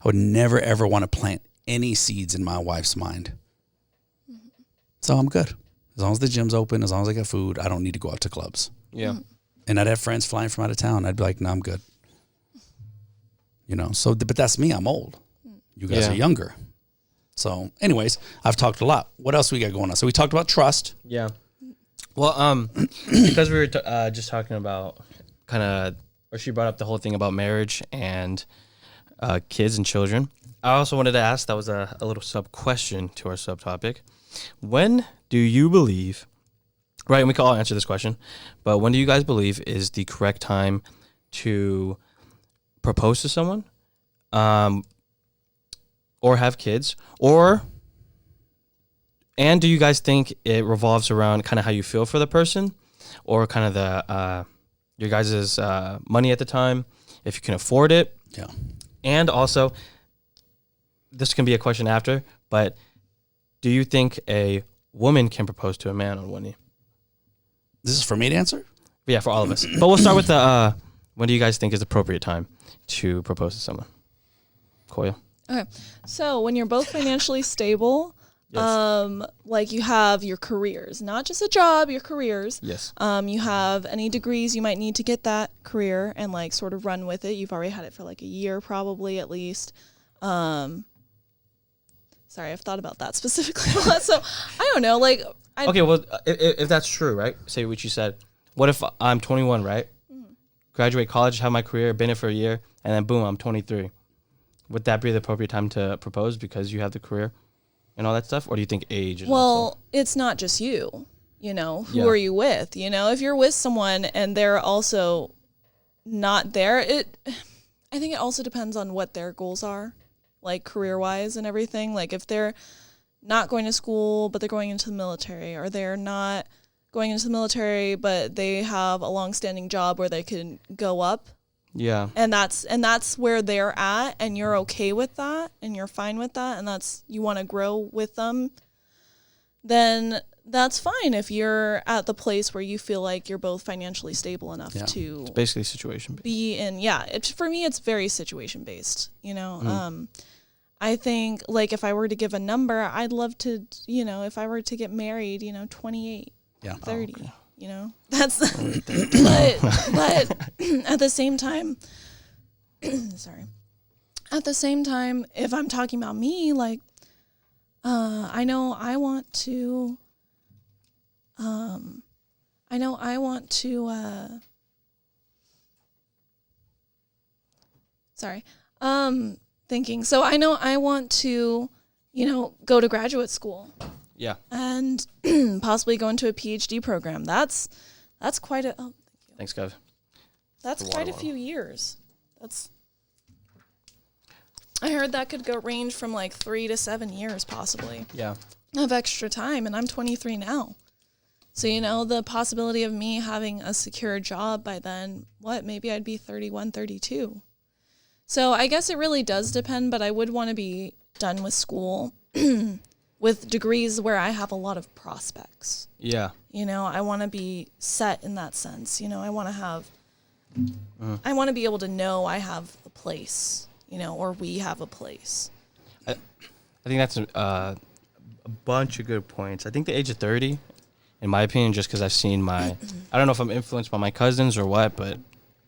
I would never, ever want to plant any seeds in my wife's mind. So I'm good. As long as the gym's open, as long as I got food, I don't need to go out to clubs. Yeah. And I'd have friends flying from out of town. I'd be like, no, I'm good. You know, so, but that's me. I'm old. You guys are younger. So anyways, I've talked a lot. What else we got going on? So we talked about trust. Yeah. Well, because we were just talking about or she brought up the whole thing about marriage and kids and children. I also wanted to ask, that was a little sub-question to our subtopic. When do you believe, right, and we can all answer this question, but when do you guys believe is the correct time to propose to someone or have kids? And do you guys think it revolves around kind of how you feel for the person or kind of the your guys' money at the time, if you can afford it? Yeah. And also, this can be a question after, but do you think a woman can propose to a man on one knee? This is for me to answer? Yeah, for all of us. But we'll start with the, when do you guys think is the appropriate time to propose to someone? Koya? Okay. So when you're both financially stable, Yes. like you have your careers, not just a job, your careers. Yes. You have any degrees you might need to get that career and like sort of run with it. You've already had it for like a year, probably at least. Sorry, I've thought about that specifically a lot. So I don't know. Like, Okay, well, if that's true, right? Say what you said. What if I'm 21, right? Graduate college, have my career, been it for a year, and then boom, I'm 23. Would that be the appropriate time to propose because you have the career and all that stuff? Or do you think age is also? It's not just you, you know, who are you with? You know, if you're with someone and they're also not there, I think it also depends on what their goals are, like career-wise and everything. Like if they're not going to school, but they're going into the military, or they're not going into the military, but they have a long-standing job where they can go up. Yeah. And that's where they're at, and you're okay with that, and you're fine with that, and that's, you want to grow with them, then that's fine if you're at the place where you feel like you're both financially stable enough to It's basically situation based. be in. Yeah, for me, it's very situation based. You know, I think like if I were to give a number, I'd love to, you know, if I were to get married, you know, 28, 30. Okay. You know, that's, but at the same time, sorry, at the same time, if I'm talking about me, like, I know I want to, sorry, Thinking. So I know I want to, go to graduate school Yeah. and possibly go into a PhD program. That's quite a Thanks, Kev. that's quite a few years. I heard that could range from like 3 to 7 years possibly Yeah. of extra time, and I'm 23 now. So, the possibility of me having a secure job by then, maybe I'd be 31, 32. So I guess it really does depend, but I would want to be done with school with degrees where I have a lot of prospects. Yeah. I want to be set in that sense. I want to be able to know I have a place, or we have a place. I think that's a bunch of good points. I think the age of 30, in my opinion, just because I've seen I don't know if I'm influenced by my cousins or what, but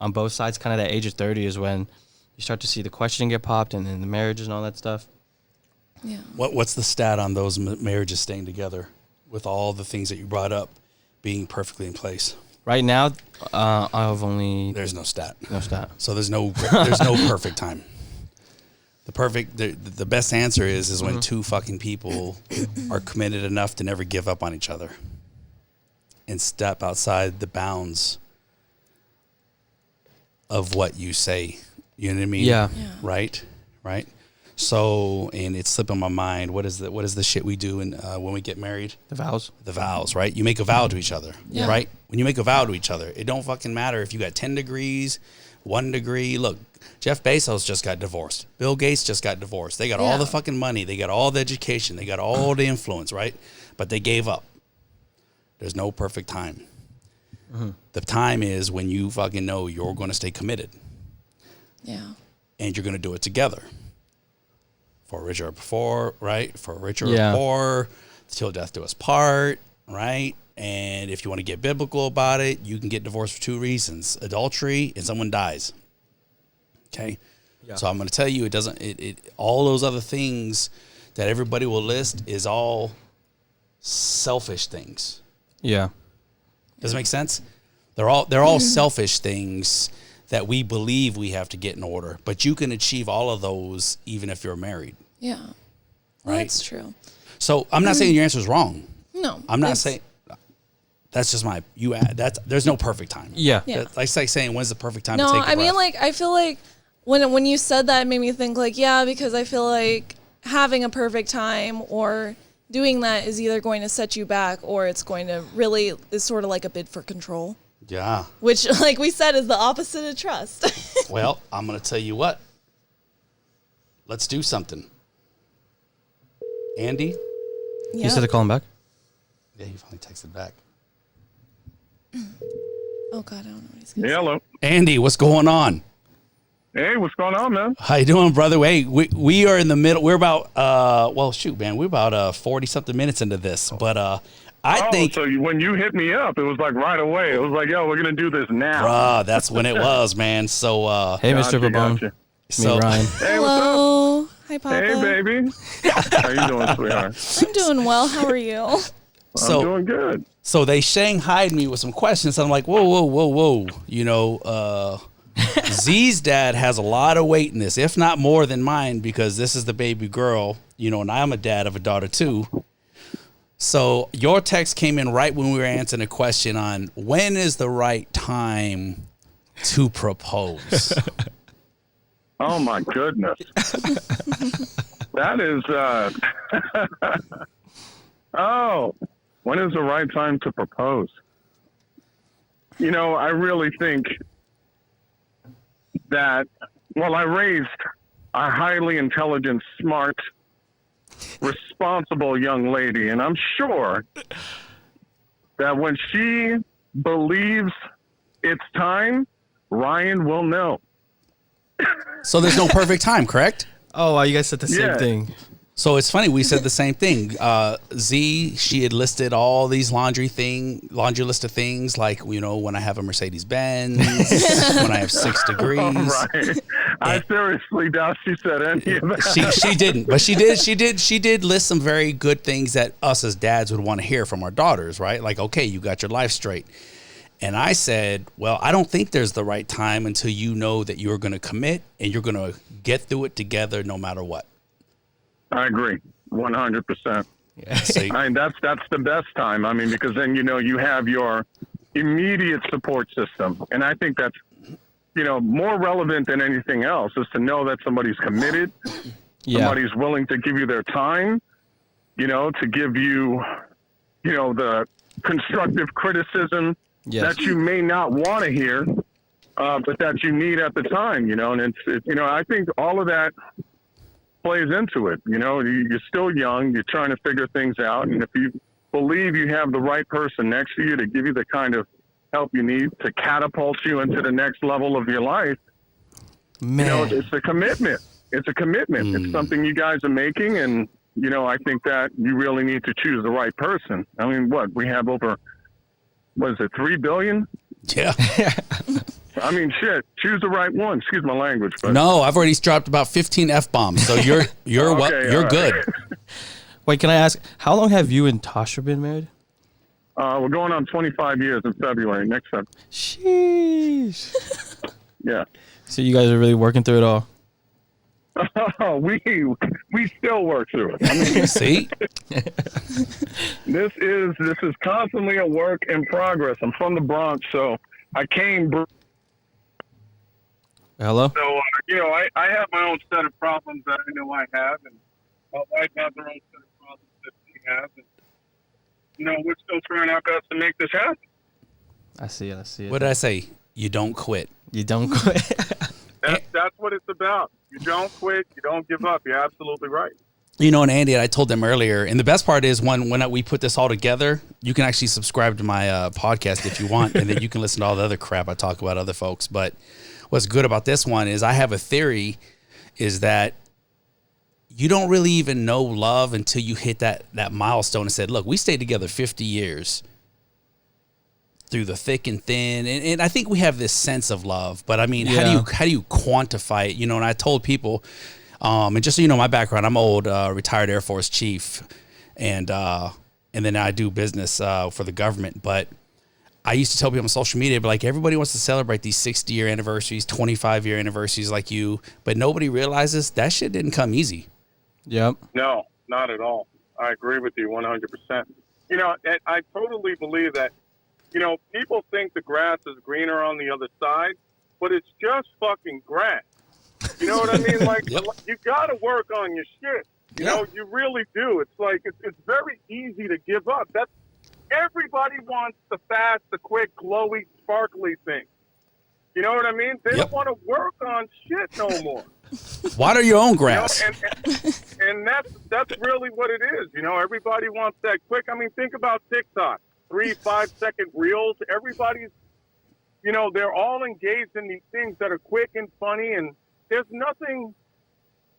on both sides, kind of that age of 30 is when you start to see the question get popped and then the marriages and all that stuff. Yeah. What's the stat on those marriages staying together with all the things that you brought up being perfectly in place? Right now, I've only... There's no stat. No stat. So there's no perfect time. The best answer is when two fucking people are committed enough to never give up on each other and step outside the bounds of what you say. You know what I mean? Yeah. Right. So, and it's slipping my mind. What is the shit we do when we get married? The vows. The vows, right? You make a vow to each other, Yeah. right? When you make a vow to each other, it don't fucking matter if you got 10 degrees, 1 degree. Look, Jeff Bezos just got divorced. Bill Gates just got divorced. They got all the fucking money. They got all the education. They got all the influence, right? But they gave up. There's no perfect time. Mm-hmm. The time is when you fucking know you're going to stay committed. Yeah. And you're going to do it together. For richer or poor, right? For richer Yeah. or poor, till death do us part, right? And if you want to get biblical about it, you can get divorced for 2 reasons: adultery and someone dies. Okay? Yeah. So I'm going to tell you, all those other things that everybody will list is all selfish things. Yeah. Does it make sense? They're all selfish things that we believe we have to get in order, but you can achieve all of those even if you're married. Yeah. Right? That's true. So I'm not saying your answer is wrong. No. I'm not saying that's just there's no perfect time. Yeah. That's like saying when's the perfect time to No, take a I mean, breath? like, I feel like when you said that, it made me think, like, yeah, because I feel like having a perfect time or doing that is either going to set you back or it's going to really is sort of like a bid for control. Yeah. Which, like we said, is the opposite of trust. Well, I'm going to tell you what. Let's do something. Andy? You said to call him back? Yeah, he finally texted back. Oh, God, I don't know what he's going to Yeah, hello. Andy, what's going on? Hey, what's going on, man? How you doing, brother? Hey, we are in the middle. We're about, we're about 40-something minutes into this. But I think... So when you hit me up, it was like right away. It was like, yo, we're going to do this now. That's when it was, man. So... Hey, Mr. Babone. Gotcha. Me, Ryan. Hey, Hello. Hi, what's Papa. up? Hey, baby. How you doing, sweetheart? I'm doing well. How are you? So, I'm doing good. So they shanghaied me with some questions. I'm like, whoa. Z's dad has a lot of weight in this, if not more than mine, because this is the baby girl, and I'm a dad of a daughter too. So your text came in right when we were answering a question on when is the right time to propose. Oh, my goodness. That is, when is the right time to propose? I really think that, I raised a highly intelligent, smart, responsible young lady, and I'm sure that when she believes it's time, Ryan will know. So there's no perfect time, correct? Oh, wow, you guys said the same Yeah. thing. So it's funny, we said the same thing. Z, she had listed all these laundry list of things, like, when I have a Mercedes-Benz, when I have 6 degrees. Right. I seriously doubt she said any of that. She didn't, but she did list some very good things that us as dads would want to hear from our daughters, right? Like, okay, you got your life straight. And I said, well, I don't think there's the right time until you know that you're going to commit and you're going to get through it together no matter what. I agree, 100%. See? I mean, that's the best time. I mean, because then, you know, you have your immediate support system. And I think that's, you know, more relevant than anything else is to know that somebody's committed, somebody's willing to give you their time, you know, to give you, you know, the constructive criticism that you may not want to hear, but that you need at the time, you know. And it's, you know, I think all of that plays into it. You know, you're still young, you're trying to figure things out. And if you believe you have the right person next to you to give you the kind of help you need to catapult you into the next level of your life, Man. you know, it's a commitment. It's a commitment. It's something you guys are making. And, you know, I think that you really need to choose the right person. I mean, we have over, what is it, 3 billion? Yeah. I mean, shit, choose the right one. Excuse my language. But No, I've already dropped about 15 F-bombs. So you're Okay, you're all good. right. Wait, can I ask, how long have you and Tasha been married? We're going on 25 years in February, next February. Sheesh. Yeah. So you guys are really working through it all. We still work through it. I mean, See? this is constantly a work in progress. I'm from the Bronx, so I came. Hello? So, you know, I have my own set of problems that I know I have, and my wife has her own set of problems that she has. And, you know, we're still trying our best to make this happen. I see it. What did I say? You don't quit. You don't quit. That's what it's about. You don't quit. You don't give up. You're absolutely right. You know, and Andy, I told them earlier, and the best part is when we put this all together, you can actually subscribe to my podcast if you want, and then you can listen to all the other crap I talk about other folks. But what's good about this one is I have a theory is that you don't really even know love until you hit that milestone and said, look, we stayed together 50 years through the thick and thin. And I think we have this sense of love, but I mean, how do you quantify it? You know, and I told people, and just so you know my background, I'm old, retired Air Force chief, and then I do business for the government. But I used to tell people on social media, but like everybody wants to celebrate these 60-year anniversaries, 25-year anniversaries like you, but nobody realizes that shit didn't come easy. Yep. No, not at all. I agree with you 100%. You know, I totally believe that, you know, people think the grass is greener on the other side, but it's just fucking grass. You know what I mean? Like, you got to work on your shit. You know, you really do. It's like, it's very easy to give up. Everybody wants the fast, the quick, glowy, sparkly thing. You know what I mean? They don't want to work on shit no more. Water your own grass. You know, and that's really what it is. You know, everybody wants that quick. I mean, think about TikTok, 3-5 second reels. Everybody's, you know, they're all engaged in these things that are quick and funny, and there's nothing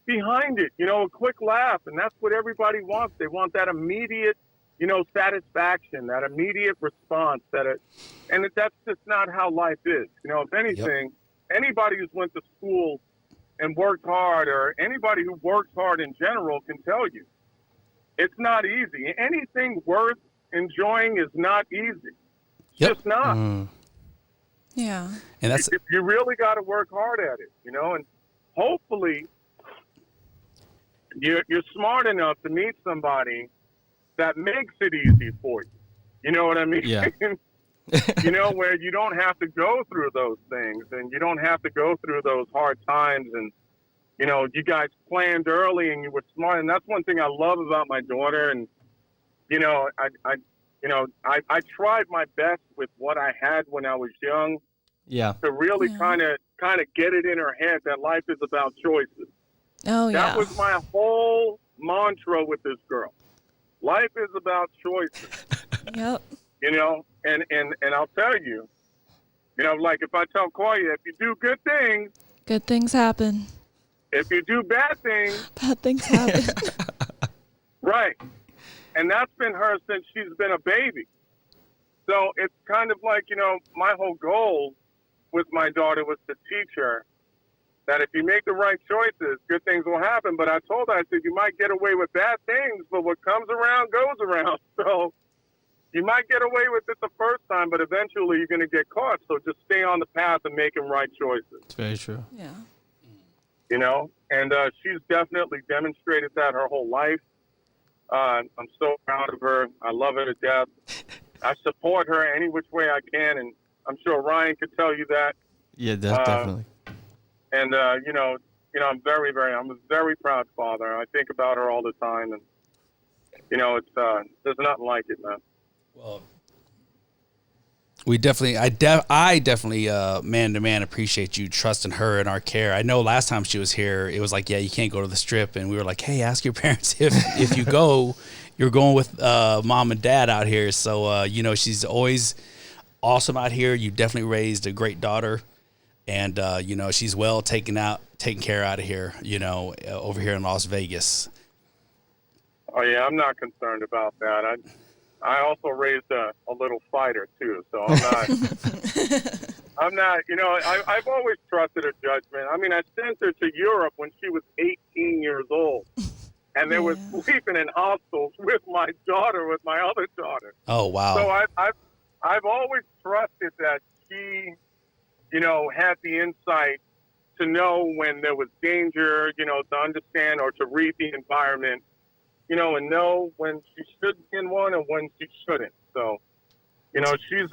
behind it. You know, a quick laugh, and that's what everybody wants. They want that immediate, you know, satisfaction, that immediate response. And that's just not how life is. You know, if anything, anybody who's went to school and worked hard, or anybody who works hard in general, can tell you it's not easy. Anything worth enjoying is not easy. It's just not. Yeah. And that's you really got to work hard at it, you know, and hopefully you're smart enough to meet somebody that makes it easy for you. You know what I mean? Yeah. You know, where you don't have to go through those things, and you don't have to go through those hard times. And, you know, you guys planned early and you were smart. And that's one thing I love about my daughter. And, you know, I tried my best with what I had when I was young to really kind of get it in her head that life is about choices. Oh, yeah. That was my whole mantra with this girl. Life is about choices. Yep. You know, and I'll tell you, you know, like if I tell Koya, if you do good things, good things happen. If you do bad things happen. Right. And that's been her since she's been a baby. So it's kind of like, you know, my whole goal with my daughter was to teach her that if you make the right choices, good things will happen. But I told her, I said, you might get away with bad things, but what comes around goes around. So, you might get away with it the first time, but eventually you're going to get caught. So just stay on the path and making right choices. It's very true. Yeah. You know, and she's definitely demonstrated that her whole life. I'm so proud of her. I love her to death. I support her any which way I can, and I'm sure Ryan could tell you that. Yeah, definitely. And I'm I'm a very proud father. I think about her all the time, and it's there's nothing like it, man. Well, we definitely, I definitely, man to man, appreciate you trusting her in our care. I know last time she was here, it was like, yeah, you can't go to the Strip, and we were like, hey, ask your parents if you go, you're going with mom and dad out here. So she's always awesome out here. You definitely raised a great daughter, and she's well taken care out of here. Over here in Las Vegas. Oh yeah, I'm not concerned about that. I also raised a little fighter too, so I'm not. I've always trusted her judgment. I mean, I sent her to Europe when she was 18 years old, and they were sleeping in hostels with my other daughter. Oh wow! So I've always trusted that she, had the insight to know when there was danger, to understand or to read the environment. And know when she should be in one and when she shouldn't. So, she's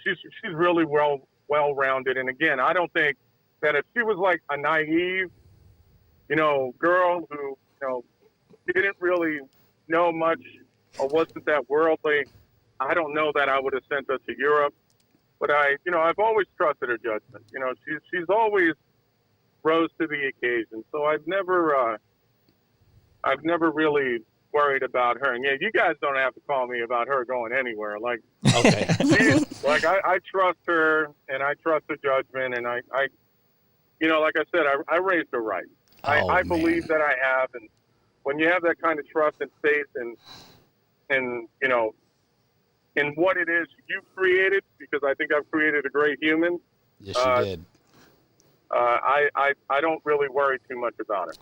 she's really well-rounded. And again, I don't think that if she was like a naive, girl who, didn't really know much or wasn't that worldly, I don't know that I would have sent her to Europe. But I've always trusted her judgment. She's always rose to the occasion. So I've never really worried about her. And yeah, you guys don't have to call me about her going anywhere. Like, okay. I trust her and I trust her judgment. And I like I said, I raised her right. I believe that I have. And when you have that kind of trust and faith and in what it is you've created, because I think I've created a great human. Yes, you did. I don't really worry too much about it.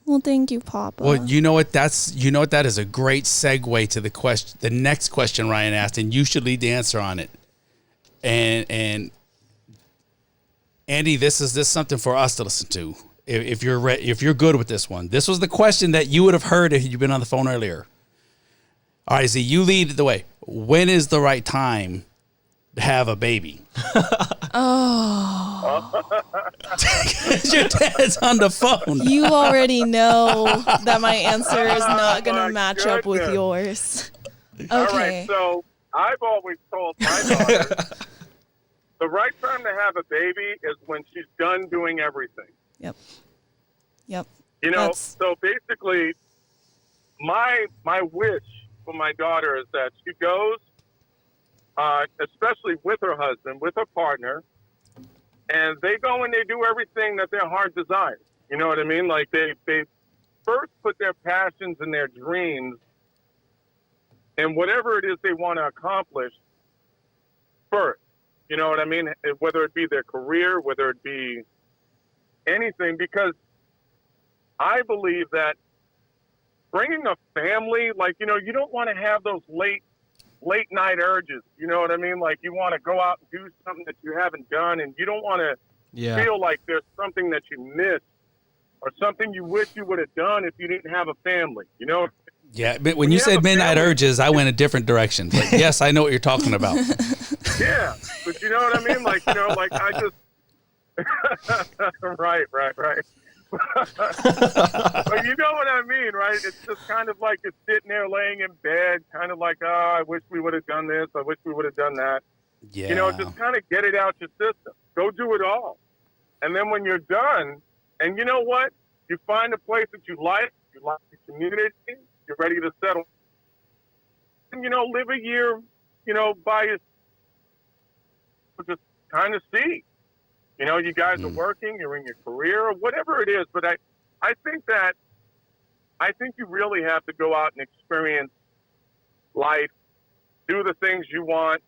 Well, thank you, Papa. Well, that is a great segue to the next question Ryan asked, and you should lead the answer on it. And Andy, this is something for us to listen to. If you're good with this one, this was the question that you would have heard if you'd been on the phone earlier. All right, Z, you lead the way. When is the right time to have a baby? Your dad's on the phone. You already know that my answer is not going to match up with yours. Okay. All right, so I've always told my daughter the right time to have a baby is when she's done doing everything. Yep. So basically, my wish for my daughter is that she goes, especially with her husband, with her partner, and they go and they do everything that their heart desires. You know what I mean? Like they first put their passions and their dreams and whatever it is they want to accomplish first. You know what I mean? Whether it be their career, whether it be anything, because I believe that bringing a family, like, you don't want to have those late night urges. You know what I mean? Like you want to go out and do something that you haven't done, and you don't want to feel like there's something that you missed or something you wish you would have done if you didn't have a family. Yeah, but when you said midnight urges, I went a different direction. But yes, I know what you're talking about. Yeah, but you know what I mean? Like, I just right. But you know what I mean, right? It's just kind of like you're sitting there laying in bed, kind of like, I wish we would have done this. I wish we would have done that. Yeah. Just kind of get it out your system. Go do it all. And then when you're done, and you know what? You find a place that you like the community, you're ready to settle. And, live a year, by yourself, just kind of see. You guys are working, you're in your career, or whatever it is. But I think you really have to go out and experience life, do the things you want.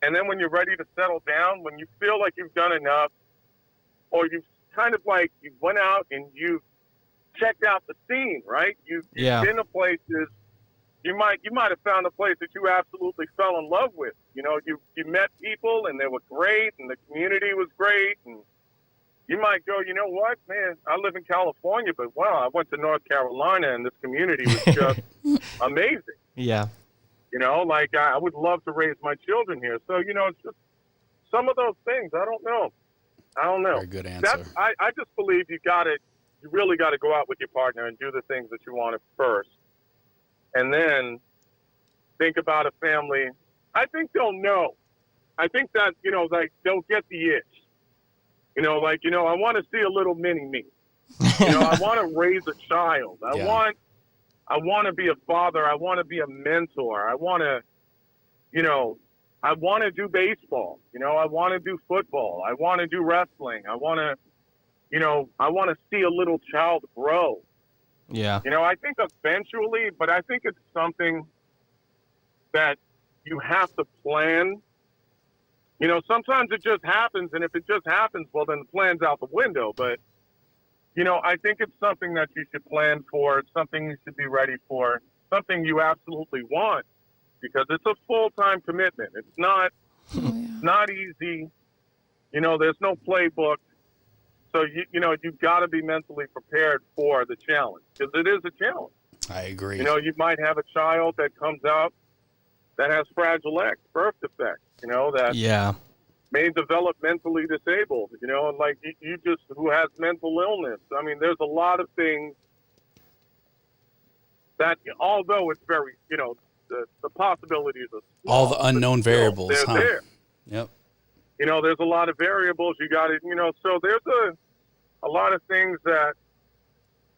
And then when you're ready to settle down, when you feel like you've done enough, or you've kind of like you went out and you checked out the scene, right? You've been to places, you might have found a place that you absolutely fell in love with. You know, you met people and they were great and the community was great, and you might go, you know what, man, I live in California, but wow, I went to North Carolina and this community was just amazing. Yeah. You know, like I would love to raise my children here. So, you know, it's just some of those things. I don't know. Very good answer. I just believe you really got to go out with your partner and do the things that you want first. And then think about a family. I think they'll know. I think that, you know, like they'll get the itch. You know, like, you know, I want to see a little mini me. You know, I want to raise a child. I want to be a father. I want to be a mentor. I want to, you know, I want to do baseball. You know, I want to do football. I want to do wrestling. I want to, you know, I want to see a little child grow. Yeah. You know, I think eventually, but I think it's something that you have to plan. You know, sometimes it just happens, and if it just happens, well, then the plan's out the window. But, you know, I think it's something that you should plan for. It's something you should be ready for, something you absolutely want, because it's a full-time commitment. It's not, not easy. You know, there's no playbook. So, you know, you've got to be mentally prepared for the challenge, because it is a challenge. I agree. You know, you might have a child that comes out that has Fragile X, birth defects, you know, that may develop mentally disabled, you know, and like you just, who has mental illness. I mean, there's a lot of things that, although it's very, you know, the possibilities are small, all the unknown variables, they're there. Yep. You know, there's a lot of variables. You got to, you know, so there's a lot of things that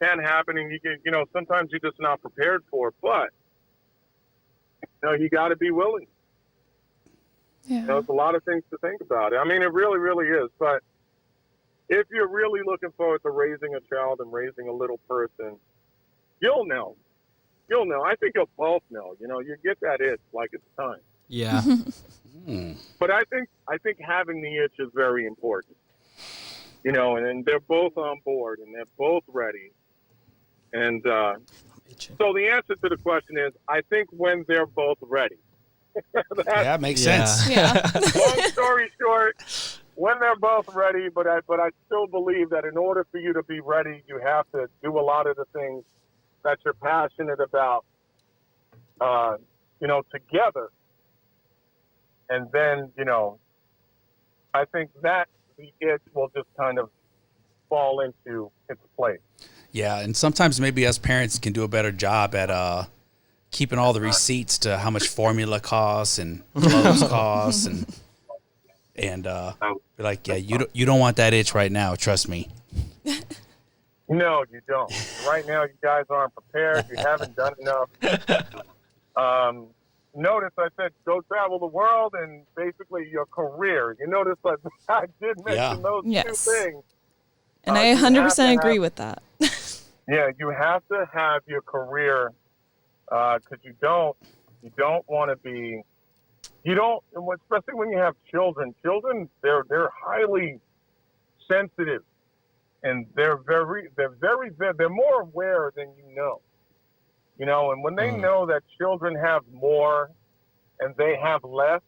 can happen, and you can, you know, sometimes you're just not prepared for, but, you know, you got to be willing. Yeah. You know, it's a lot of things to think about. I mean, it really, really is. But if you're really looking forward to raising a child and raising a little person, you'll know. You'll know. I think you'll both know. You know, you get that itch like it's time. Yeah. But I think having the itch is very important. You know, and they're both on board and they're both ready. And so the answer to the question is, I think when they're both ready. That makes sense. Yeah. Long story short, when they're both ready, but I still believe that in order for you to be ready, you have to do a lot of the things that you're passionate about, you know, together. And then, you know, I think that the itch will just kind of fall into its place. Yeah, and sometimes maybe us parents can do a better job at keeping all the receipts to how much formula costs and clothes costs, and be like, yeah, you don't want that itch right now. Trust me. No, you don't. Right now, you guys aren't prepared. You haven't done enough. Notice I said go travel the world and basically your career. You notice that I did mention those two things. And I 100% agree with that. Yeah, you have to have your career, because you don't want to be, especially when you have children. Children, they're highly sensitive, and they're more aware than you know. You know, and when they know that children have more and they have less,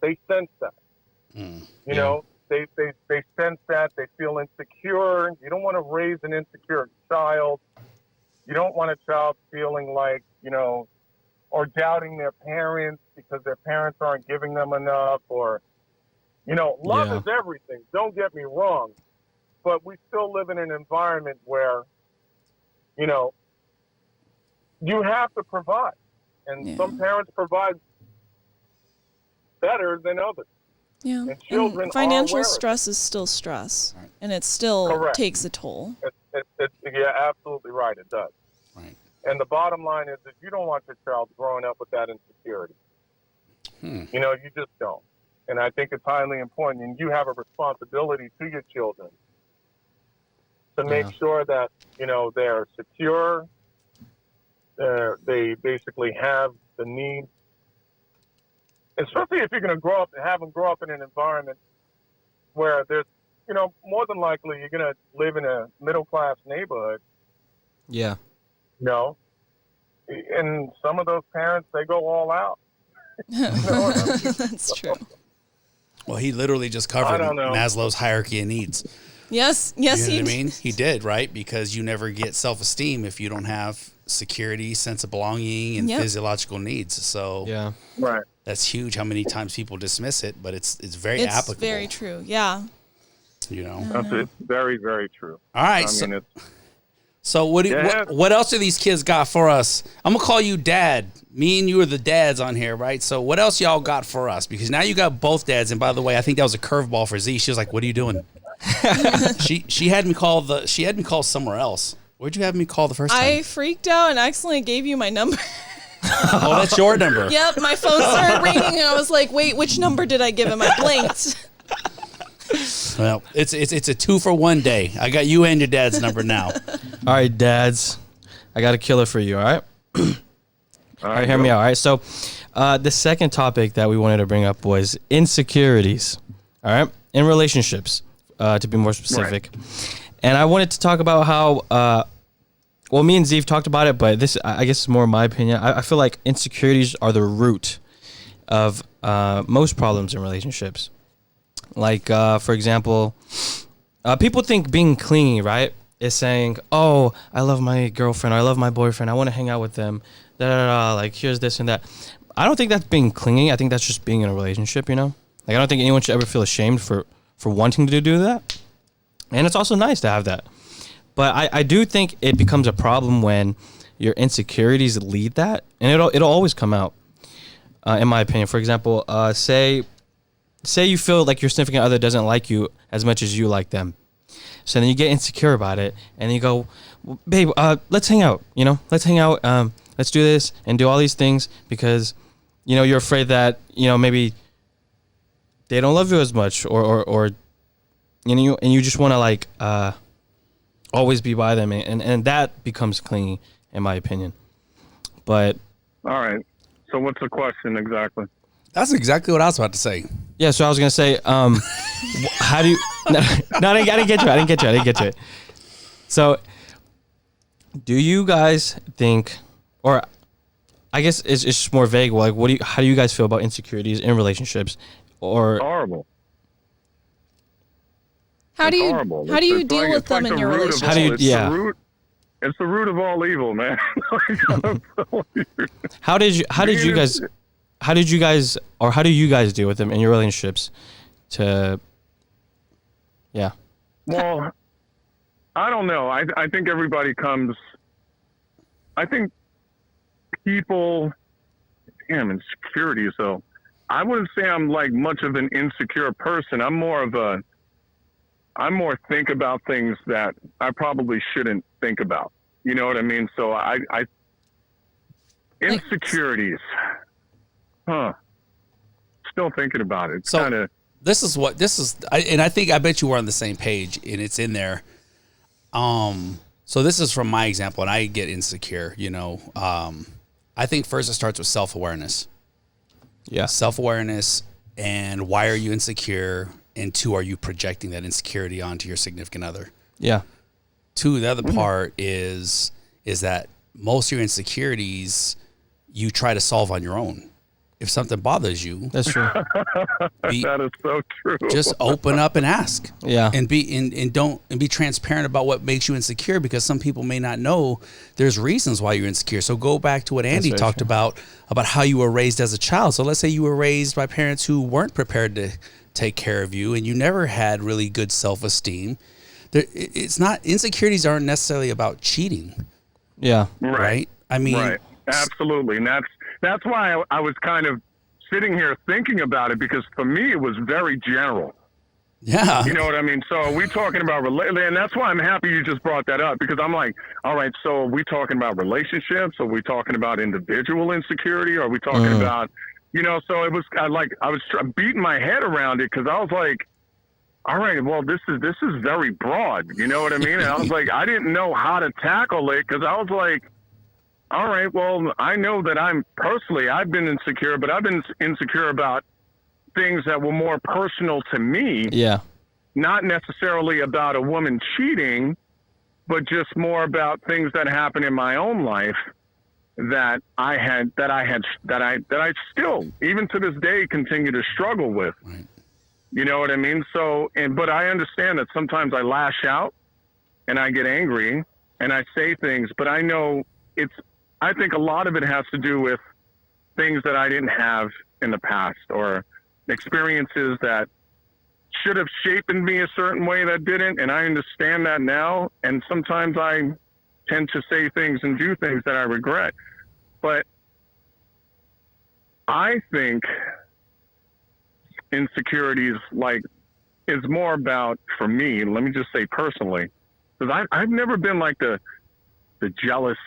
they sense that. You know, they sense that. They feel insecure. You don't want to raise an insecure child. You don't want a child feeling like, you know, or doubting their parents because their parents aren't giving them enough, or, you know, love is everything. Don't get me wrong. But we still live in an environment where, you know, you have to provide. And some parents provide better than others. Yeah. And children and financial are stress is still stress. And it still takes a toll. Yeah, absolutely right. It does. Right. And the bottom line is that you don't want your child growing up with that insecurity. You know, you just don't. And I think it's highly important. And you have a responsibility to your children to make sure that, you know, they're secure. They basically have the needs, especially if you're going to have them grow up in an environment where there's, you know, more than likely you're going to live in a middle-class neighborhood. Yeah. You know, and some of those parents, they go all out. That's true. Well, he literally just covered I don't know. Maslow's hierarchy of needs. Yes, You know he what I mean? He did, right? Because you never get self-esteem if you don't have security, sense of belonging, and Yep. physiological needs. So Yeah. Right. that's huge how many times people dismiss it, but it's very It's applicable. very true. Yeah. You know. That's it. Very, very true. All right. I mean, it's So what Yeah. what else do these kids got for us? I'm gonna call you Dad. Me and you are the dads on here, right? So what else y'all got for us? Because now you got both dads. And by the way, I think that was a curveball for Z. She was like, "What are you doing?" she had me call somewhere else. Where'd you have me call the first time? I freaked out and accidentally gave you my number. Oh, that's your number. Yep, my phone started ringing and I was like, wait, which number did I give him? I blinked. Well, it's a 2-for-1 day. I got you and your dad's number now. All right, dads, I got a killer for you. All right. All right, hear me out. All right. So, the second topic that we wanted to bring up was insecurities. All right, in relationships, to be more specific. And I wanted to talk about how, well, me and Zeev talked about it, but this, I guess, is more my opinion. I feel like insecurities are the root of most problems in relationships. Like, for example, people think being clingy, right, is saying, "Oh, I love my girlfriend, or I love my boyfriend, I want to hang out with them, da da da. Like, here's this and that." I don't think that's being clingy. I think that's just being in a relationship. You know, like I don't think anyone should ever feel ashamed for wanting to do that. And it's also nice to have that. But I do think it becomes a problem when your insecurities lead that, and it'll always come out. In my opinion, for example, say you feel like your significant other doesn't like you as much as you like them. So then you get insecure about it, and you go, well, "Babe, let's hang out. You know, let's hang out. Let's do this and do all these things because, you know, you're afraid that, you know, maybe they don't love you as much, or you know, and you just want to like always be by them, and that becomes clingy, in my opinion. But all right. So what's the question exactly? That's exactly what I was about to say. yeah, so I was gonna say, how do you? No, I didn't get to it. So, do you guys think, or I guess it's just more vague. Like, how do you guys feel about insecurities in relationships, or Horrible. How do you Horrible. deal like- with it's them like in the your root of relationship? How do you- all- it's yeah. the root. It's the root of all evil, man. how do you guys deal with them in your relationships? Yeah. Well, I don't know. I think everybody comes. I think people. Damn, insecurities though. I wouldn't say I'm like much of an insecure person. I'm more think about things that I probably shouldn't think about. You know what I mean? So I insecurities. Huh. Still thinking about it. It's So- kind of. And I bet you we're on the same page, and it's in there. So this is from my example, and I get insecure. You know, I think first it starts with self-awareness. Yeah. Self-awareness, and why are you insecure? And 2, are you projecting that insecurity onto your significant other? Yeah. 2, the other part is that most of your insecurities you try to solve on your own. If something bothers you, That's true. That is so true. just open up and ask. Yeah. And be transparent about what makes you insecure, because some people may not know there's reasons why you're insecure. So go back to what Andy very talked true. about how you were raised as a child. So let's say you were raised by parents who weren't prepared to take care of you, and you never had really good self-esteem. It's not, insecurities aren't necessarily about cheating, Yeah. right? I mean, Right. Absolutely. And that's why I was kind of sitting here thinking about it, because for me it was very general. yeah. You know what I mean? So are we talking about and that's why I'm happy you just brought that up, because I'm like, all right, so are we talking about relationships? Are we talking about individual insecurity? Are we talking about, you know, so it was I was beating my head around it, because I was like, all right, well, this is very broad. You know what I mean? And I was like, I didn't know how to tackle it, because I was like, all right, well, I know that I've been insecure, but I've been insecure about things that were more personal to me, Yeah. not necessarily about a woman cheating, but just more about things that happen in my own life. that I still, even to this day, continue to struggle with. Right. You know what I mean? So, but I understand that sometimes I lash out and I get angry and I say things, but I know I think a lot of it has to do with things that I didn't have in the past, or experiences that should have shaped me a certain way that didn't. And I understand that now. And sometimes I tend to say things and do things that I regret. But I think insecurities is more about, for me, let me just say personally, because I've never been like the jealous,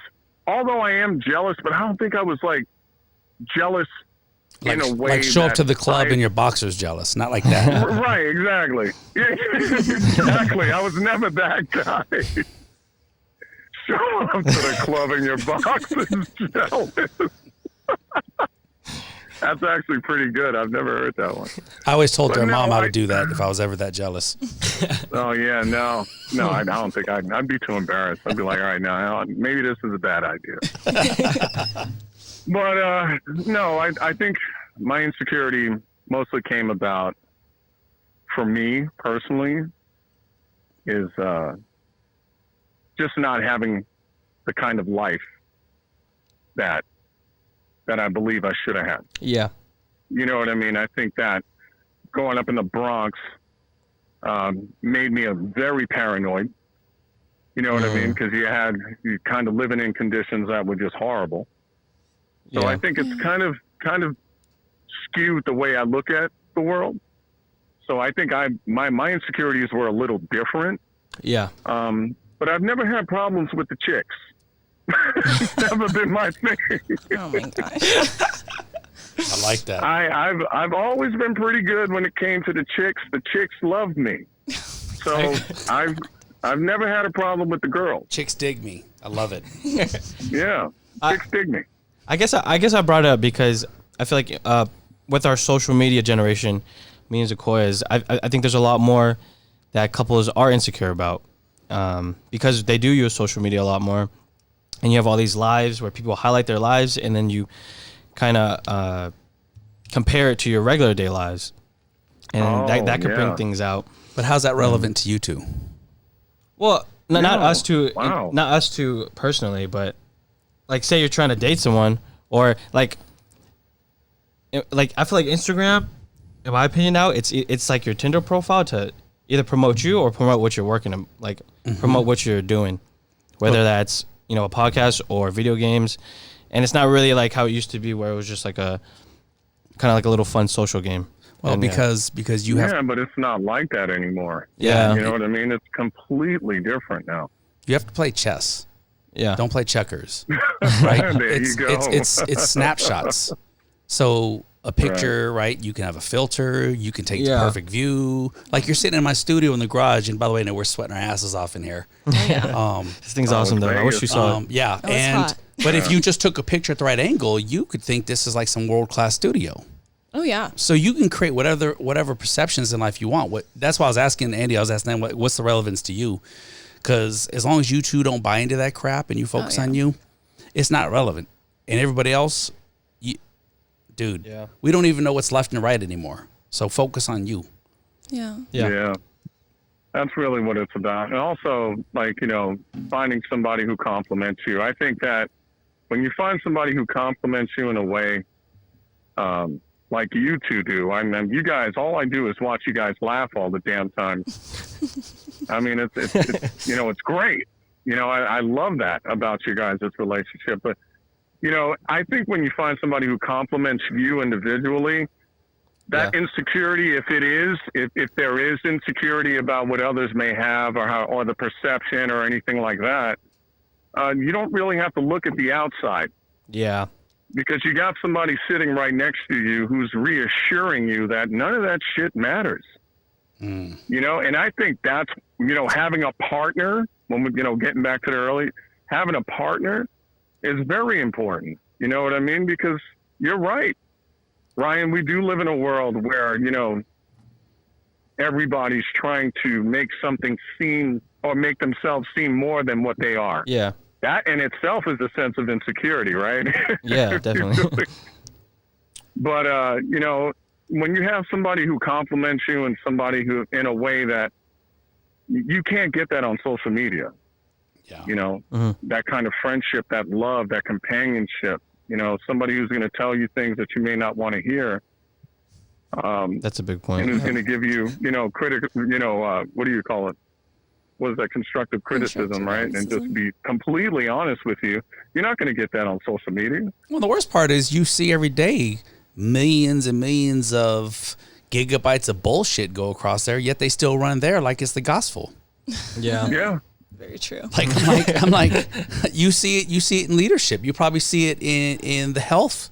although I am jealous, but I don't think I was like jealous in a way. Like show up to the club and your boxer's jealous, not like that. Right, exactly. Yeah, exactly. I was never that guy. Show up to the club and your boxer's jealous. That's actually pretty good. I've never heard that one. I always told their mom how to do that if I was ever that jealous. Oh, yeah, no, I don't think I'd be too embarrassed. I'd be like, all right, now, maybe this is a bad idea. But, no, I think my insecurity mostly came about, for me personally, is just not having the kind of life that I believe I should have had. Yeah. You know what I mean? I think that growing up in the Bronx made me very paranoid. You know what I mean? Because you kind of living in conditions that were just horrible. So I think it's kind of skewed the way I look at the world. So I think my insecurities were a little different. Yeah. But I've never had problems with the chicks. It's never been my thing. Oh my gosh. I like that. I've always been pretty good when it came to the chicks. The chicks loved me. So I've never had a problem with the girls. Chicks dig me. I love it. Yeah. Chicks dig me. I guess I brought it up because I feel like with our social media generation, me and Zakoya, I think there's a lot more that couples are insecure about because they do use social media a lot more. And you have all these lives where people highlight their lives, and then you kind of compare it to your regular day lives. And that could bring things out. But how's that relevant to you two? Well, not us two personally, but like say you're trying to date someone, or like I feel like Instagram, in my opinion now, it's like your Tinder profile to either promote you or promote what you're working on, like promote what you're doing, whether that's a podcast or video games. And it's not really like how it used to be, where it was just like a kind of like a little fun social game. Well, and because you have... Yeah, but it's not like that anymore. Yeah. You know what I mean? It's completely different now. You have to play chess. Yeah. Don't play checkers. Right? There you go. It's snapshots. So a picture, right? You can have a filter. You can take the perfect view. Like you're sitting in my studio in the garage, and by the way, we're sweating our asses off in here. This thing's awesome though. I wish you saw it. Yeah, but if you just took a picture at the right angle, you could think this is like some world-class studio. Oh yeah. So you can create whatever perceptions in life you want. That's why I was asking Andy. I was asking him, what's the relevance to you? Because as long as you two don't buy into that crap and you focus on you, it's not relevant. And everybody else, we don't even know what's left and right anymore. So focus on you. Yeah. That's really what it's about. And also, finding somebody who compliments you. I think that when you find somebody who compliments you in a way like you two do, I mean, you guys, all I do is watch you guys laugh all the damn time. I mean, it's it's great. I love that about you guys, this relationship. But, I think when you find somebody who compliments you individually, that insecurity, if there is insecurity about what others may have or the perception or anything like that, you don't really have to look at the outside. Yeah. Because you got somebody sitting right next to you who's reassuring you that none of that shit matters. And I think that's, having a partner, when we, getting back to the early, having a partner is very important. You know what I mean? Because you're right, Ryan, we do live in a world where, everybody's trying to make something seem or make themselves seem more than what they are. Yeah. that in itself is a sense of insecurity, right? Yeah, definitely. But, you know, when you have somebody who compliments you and somebody who, in a way that you can't get that on social media, Yeah. you know, that kind of friendship, that love, that companionship, you know, somebody who's going to tell you things that you may not want to hear. That's a big And point. who's going to give you, you know, what do you call it? What is that? Constructive criticism, right? And just be completely honest with you. You're not going to get that on social media. Well, the worst part is you see every day millions and millions of gigabytes of bullshit go across there, yet they still run there like it's the gospel. Yeah. Yeah. Very true. Like I'm like, you see it in leadership. You probably see it in the health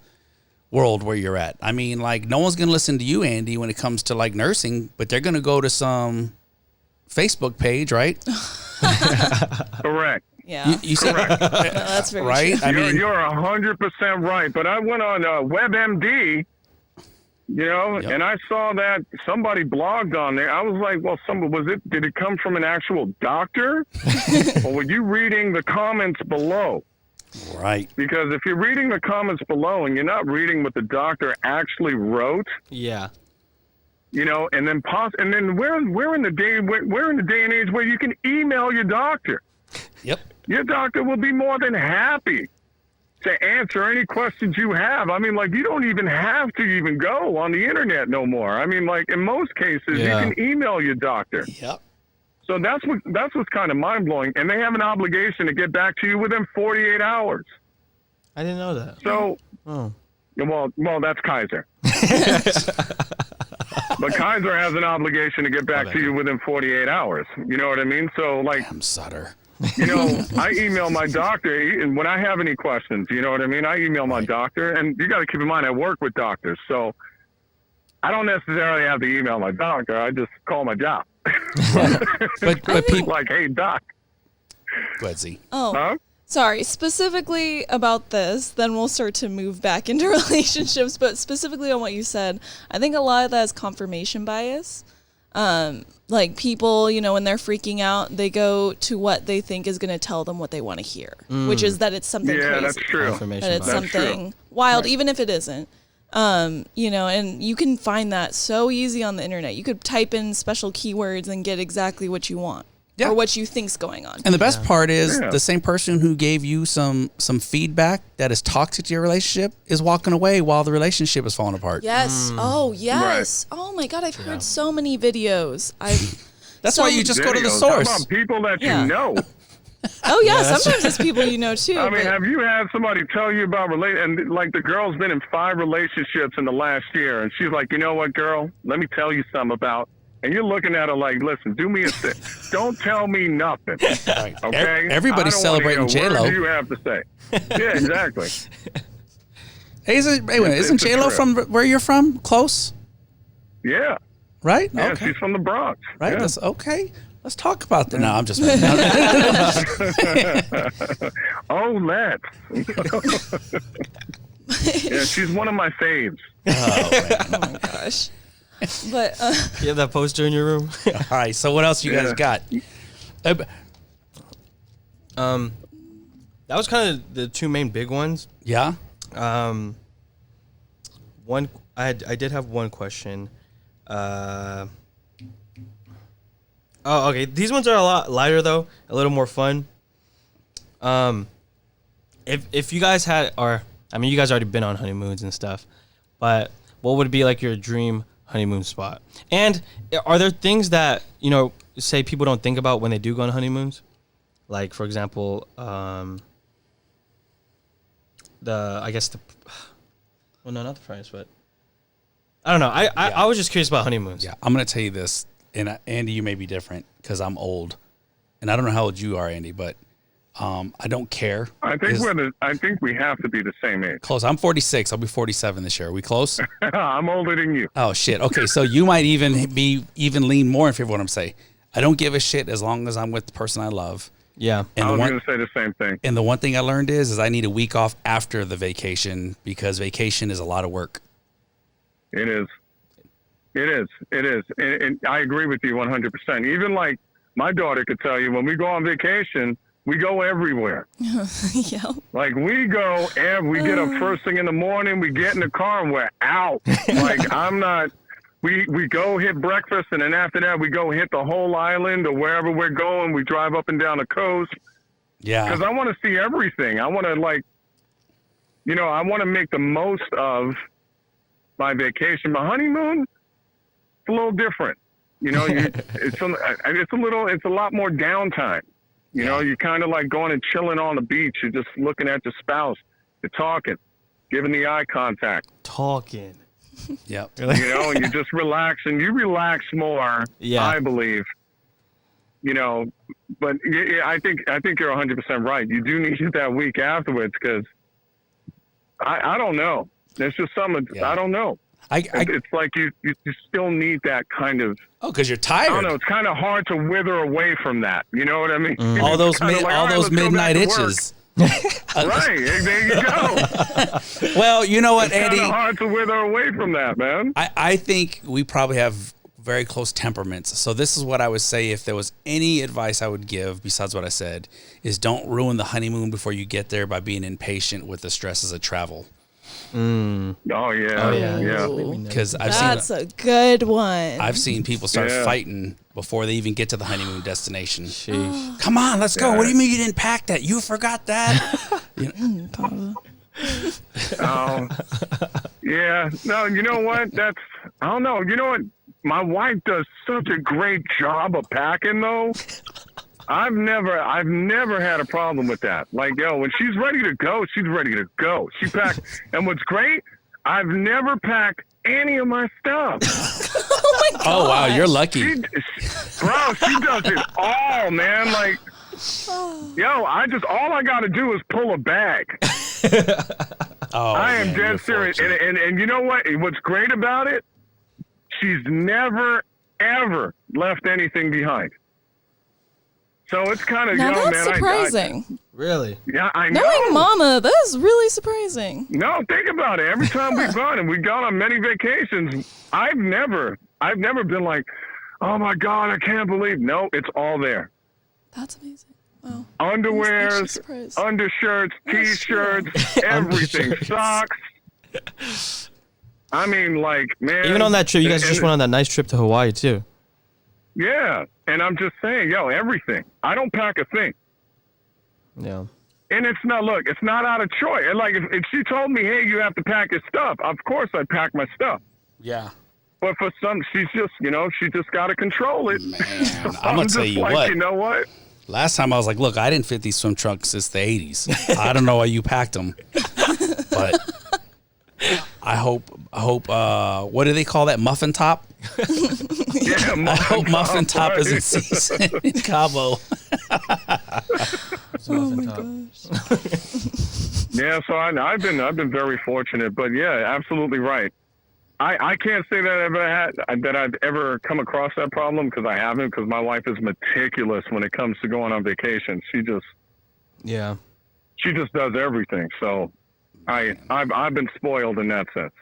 world where you're at. I mean, like, no one's gonna listen to you, Andy, when it comes to like nursing, but they're gonna go to some Facebook page, right? Correct. Yeah. You see, No, that's very right? true. I mean, You're 100% right. But I went on WebMD, you know, Yep. and I saw that somebody blogged on there. I was like, well, did it come from an actual doctor? Or were you reading the comments below? right. Because if you're reading the comments below and you're not reading what the doctor actually wrote, Yeah. you know, and then we're in the day and age where you can email your doctor. Yep. Your doctor will be more than happy to answer any questions you have. I mean, like, you don't even have to even go on the internet no more. I mean, like, in most cases, Yeah. you can email your doctor. Yep. So that's what's kind of mind blowing. And they have an obligation to get back to you within 48 hours. I didn't know that. So, Oh. well, that's Kaiser. But Kaiser has an obligation to get back to you within 48 hours. You know what I mean? So, like, Damn, Sutter. you know, I email my doctor, and when I have any questions, you know what I mean? I email my doctor, and you got to keep in mind, I work with doctors, so I don't necessarily have to email my doctor. I just call my job. But people, Like, hey, doc. go ahead, Z. Oh, Huh? sorry. Specifically about this, then we'll start to move back into relationships. But specifically on what you said, I think a lot of that is confirmation bias. Like, people, you know, when they're freaking out, they go to what they think is going to tell them what they want to hear, which is that it's something Yeah, crazy, that's true. Confirmation that it's bias. something wild, even if it isn't. You know, and you can find that so easy on the internet. You could type in special keywords and get exactly what you want Yeah. or what you think's going on. And the best part is Yeah. the same person who gave you some feedback that is toxic to your relationship is walking away while the relationship is falling apart. Yes. Oh, yes. Oh my God, I've heard so many videos. That's why you just go to the Videos. source. How about people that Yeah. you know? Oh yeah, sometimes it's people you know too. I mean, but- have you had somebody tell you about and like the girl's been in 5 relationships in the last year, and she's like, you know what, girl? Let me tell you something about. And you're looking at her like, listen, do me a thing. Don't tell me nothing. Right. Okay? Everybody's I don't wanna celebrating hear a J-Lo. word you have to say. Yeah, exactly. Hey, isn't It's a J-Lo trip. from where you're from? Close, Yeah. right? Yeah, Okay. she's from the Bronx. Right. Yeah. That's okay. Let's talk about that. No, I'm just. Oh, let's. Yeah, she's one of my faves. oh my gosh. But You have that poster in your room? All right. So what else you guys got? That was kind of the two main big ones. Yeah. One, I did have one question. Oh, okay. These ones are a lot lighter though, a little more fun. If you guys had, or I mean, you guys already been on honeymoons and stuff, but what would be like your dream honeymoon spot? And are there things that, you know, say people don't think about when they do go on honeymoons? Like, for example, well, no, not the price, but I don't know. I was just curious about honeymoons. Yeah. I'm gonna tell you this, and Andy, you may be different because I'm old, and I don't know how old you are, Andy, but I don't care. I think Because- I think we have to be the same age. Close. I'm 46. I'll be 47 this year. Are we close? I'm older than you. Oh shit. Okay, so you might even lean more in favor of what I'm saying. I don't give a shit as long as I'm with the person I love. Yeah. And I the was one going to say the same thing. and the one thing I learned is I need a week off after the vacation because vacation is a lot of work. It is. It is. It is. And I agree with you 100%. Even like my daughter could tell you when we go on vacation, We go everywhere. Yeah. Like we go and we get up first thing in the morning. We get in the car and we're out. Like I'm not. We go hit breakfast, and then after that we go hit the whole island or wherever we're going. We drive up and down the coast. Yeah. Because I want to see everything. I want to I want to make the most of my vacation. My honeymoon, it's a little different. It's a lot more downtime. You're kind of like going and chilling on the beach. You're just looking at your spouse. You're talking, giving the eye contact. Talking. Yep. And you just relax, and you relax more. Yeah. I believe. But I think you're 100% right. You do need that week afterwards because I don't know. There's just something I don't know. It's like you still need that kind of. Oh, because you're tired. I don't know. It's kind of hard to wither away from that. You know what I mean? All those midnight itches. Right. There you go. Well, you know what, It's Andy? kind of hard to wither away from that, man. I think we probably have very close temperaments. So this is what I would say if there was any advice I would give besides what I said is don't ruin the honeymoon before you get there by being impatient with the stresses of travel. Oh yeah. Because That's a good one. I've seen people start Yeah. fighting before they even get to the honeymoon destination. Sheesh. Come on, let's go. Yeah. What do you mean you didn't pack that? You forgot that? Yeah. No, you know what? I don't know. You know what? My wife does such a great job of packing, though. I've never had a problem with that. Like, when she's ready to go, she's ready to go. She packs. And what's great, I've never packed any of my stuff. Oh, wow. You're lucky. She does it all, man. Like, all I got to do is pull a bag. Oh, I am man, you're dead serious. fortunate. And you know what? What's great about it? She's never, ever left anything behind. So it's kind of, now that's man. surprising. Really? Yeah, I know. Knowing Mama, that is really surprising. No, think about it. Every time we've gone, and we've gone on many vacations, I've never been like, oh my God, I can't believe. No, it's all there. That's amazing. Wow. Underwears, surprised. undershirts, T-shirts, everything, socks. I mean, like, man. Even on that trip, you guys just went on that nice trip to Hawaii too. Yeah, and I'm just saying, everything. I don't pack a thing. Yeah. And it's not out of choice. Like, if she told me, hey, you have to pack your stuff, of course I'd pack my stuff. Yeah. But for some, she's just, she just got to control it. Man, I'm going to tell you like, what. You know what? Last time I was like, look, I didn't fit these swim trunks since the 80s. I don't know why you packed them. But I hope, what do they call that? Muffin top? Yeah, I hope Muffin Top right. is in season in Cabo. Oh my gosh. Yeah, so I've been very fortunate, but yeah, absolutely right. I can't say that I've ever come across that problem because I haven't, because my wife is meticulous when it comes to going on vacation. She just does everything. So I've been spoiled in that sense.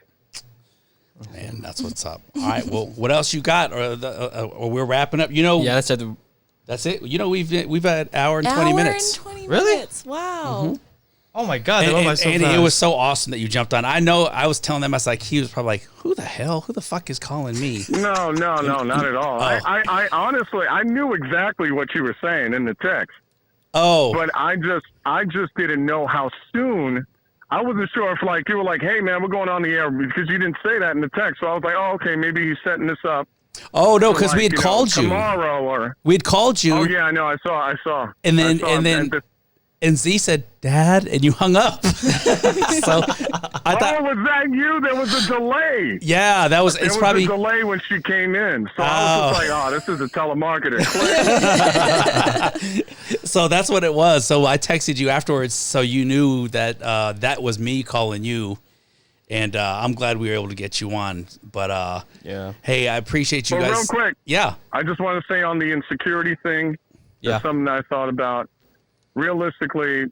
Man, that's what's up. All right, well, what else you got? Or we're wrapping up. Yeah, that's it. That's it. We've had an hour and 20 minutes. Hour and 20 Really? minutes. Wow. Oh my God! Andy, it was so awesome that you jumped on. I know. I was telling them, I was like, he was probably like, who the fuck is calling me? No, not at all. I honestly, I knew exactly what you were saying in the text. Oh, But I just didn't know how soon. I wasn't sure if like you were like, hey man, we're going on the air, because you didn't say that in the text. So I was like, oh, okay, maybe he's setting this up. oh no, for, because we had called you. Tomorrow or. We'd called you. Oh yeah, I know. I saw. And then- I saw and then- And Z said, Dad, and you hung up. So I thought, was that you? There was a delay. yeah, that was. There It's was probably. a delay when she came in. So I was just like, oh, this is a telemarketer. Click. So that's what it was. So I texted you afterwards, so you knew that that was me calling you, and I'm glad we were able to get you on. But Yeah. hey, I appreciate you But guys. real quick, Yeah. I just want to say on the insecurity thing, Yeah. that's something I thought about. Realistically,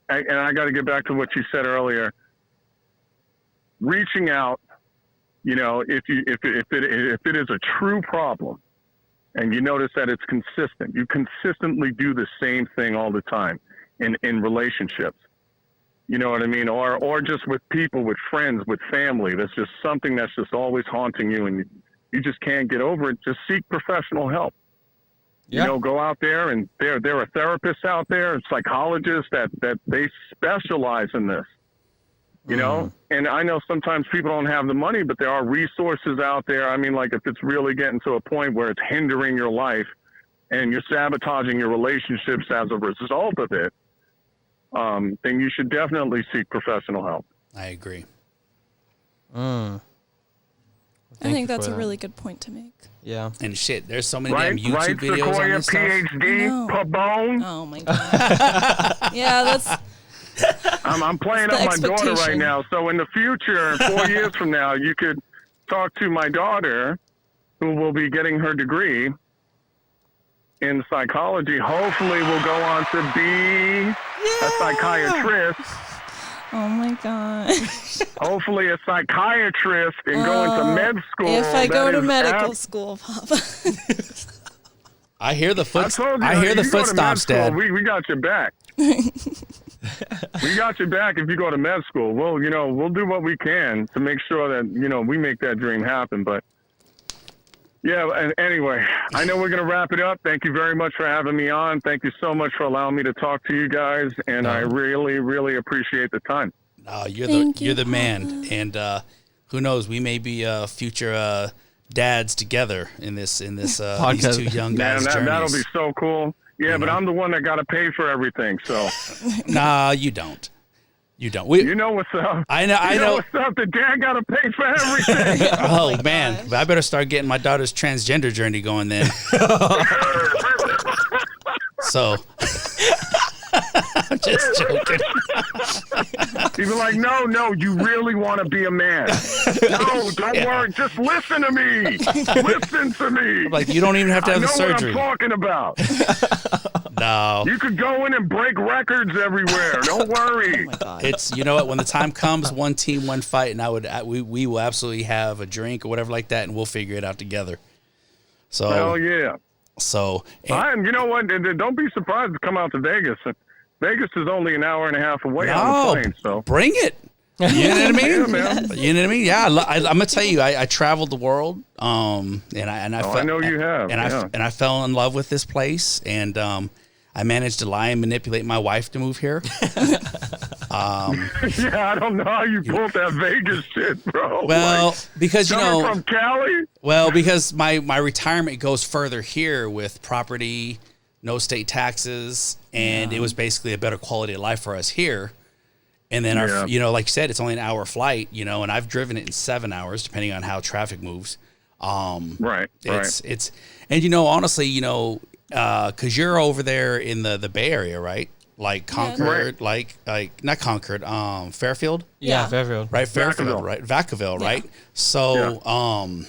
and I got to get back to what you said earlier. Reaching out, if it is a true problem, and you notice that it's consistent. You consistently do the same thing all the time in relationships. You know what I mean? Or just with people, with friends, with family. That's just something that's just always haunting you, and you just can't get over it. Just seek professional help. Yeah. You know, go out there, and there are therapists out there, psychologists that they specialize in this. You know, and I know sometimes people don't have the money, but there are resources out there. I mean, like if it's really getting to a point where it's hindering your life and you're sabotaging your relationships as a result of it, then you should definitely seek professional help. I agree. I think that's a really good point to make. Yeah. And shit, there's so many Right, damn YouTube right, videos on Sequoia, this stuff. PhD, No. Pabone. Oh my god. Yeah, that's I'm playing It's up the my daughter right expectation. now. So in the future, 4 years from now, you could talk to my daughter, who will be getting her degree in psychology. Hopefully will go on to be a psychiatrist. oh my god. Hopefully a psychiatrist and go into med school. If I go That to is medical school, Papa. I hear the I foot. told you, I hear the you go to med footsteps, school, Dad. We got your back. We got your back if you go to med school. We'll do what we can to make sure that, we make that dream happen. But yeah, and anyway, I know we're going to wrap it up. Thank you very much for having me on. Thank you so much for allowing me to talk to you guys. And I really, really appreciate the time. You're Thank you, you're the man. And who knows? We may be future dads together in this Podcast. these two young Man, guys' that'll journeys. be so cool. Yeah, but I'm the one that got to pay for everything. So Nah, you don't. You don't. you know what's up. I know. I know. what's up. The dad got to pay for everything. Oh man, I better start getting my daughter's transgender journey going then. So, I'm just joking. He'd be like, no, you really want to be a man. No, don't worry. Just listen to me. Listen to me. Like you don't even have to I have know the surgery. what I'm talking about. No, You could go in and break records everywhere. Don't worry. it's you know what? When the time comes, one team, one fight, and we will absolutely have a drink or whatever like that, and we'll figure it out together. So, Hell yeah. and You know what? Don't be surprised to come out to Vegas. Vegas is only an hour and a half away on no, the plane. So bring it. You know what I mean? Yeah, man. You know what I mean? Yeah, I'm gonna tell you, I traveled the world, and I know you have, and I fell in love with this place, and I managed to lie and manipulate my wife to move here. yeah, I don't know how you pulled that Vegas shit, bro. Well, because coming from Cali. well, because my retirement goes further here with property, no state taxes, and it was basically a better quality of life for us here. And then Yeah. like you said, it's only an hour flight, and I've driven it in 7 hours, depending on how traffic moves. Right. It's and honestly, because you're over there in the Bay Area, right? Like Concord, like not Concord, Fairfield, Yeah, Yeah. Fairfield. right? Fairfield, Vacaville. right? Vacaville, Yeah. right? So,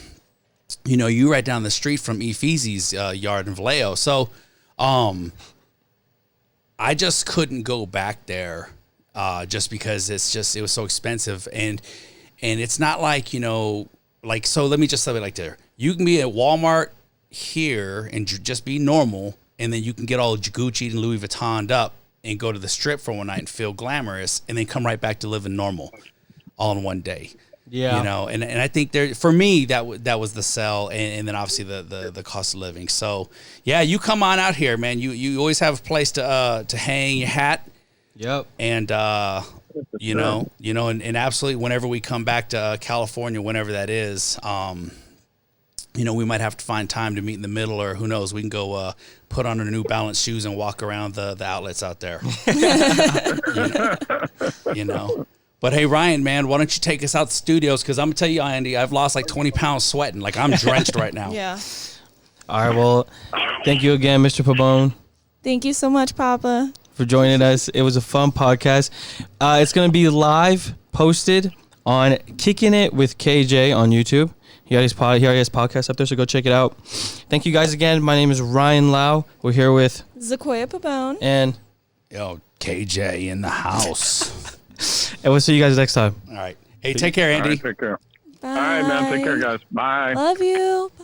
you right down the street from Ephesi's yard in Vallejo. So, I just couldn't go back there, just because it was so expensive, and it's not like so. Let me just say it like there. You can be at Walmart here and just be normal, and then you can get all Gucci and Louis Vuittoned up and go to the strip for one night and feel glamorous, and then come right back to living normal, all in one day. Yeah. And I think for me that was the sell, and then obviously the cost of living. So yeah, you come on out here, man. You always have a place to hang your hat, Yep. and and absolutely whenever we come back to California, whenever that is, we might have to find time to meet in the middle, or who knows, we can go put on our New Balance shoes and walk around the outlets out there. But hey, Ryan, man, why don't you take us out the studios? Because I'm going to tell you, Andy, I've lost like 20 pounds sweating. Like, I'm drenched right now. Yeah. All right. Well, thank you again, Mr. Pabone, Thank you so much, Papa. for joining us. It was a fun podcast. It's going to be live posted on Kicking It with KJ on YouTube. He already has podcast up there, so go check it out. Thank you guys again. My name is Ryan Lau. We're here with Sequoia Pabone. and KJ in the house. we'll see you guys next time. All right. Hey, take care, All Andy. right, take care. Bye. All right, man. Take care, guys. Bye. Love you. Bye.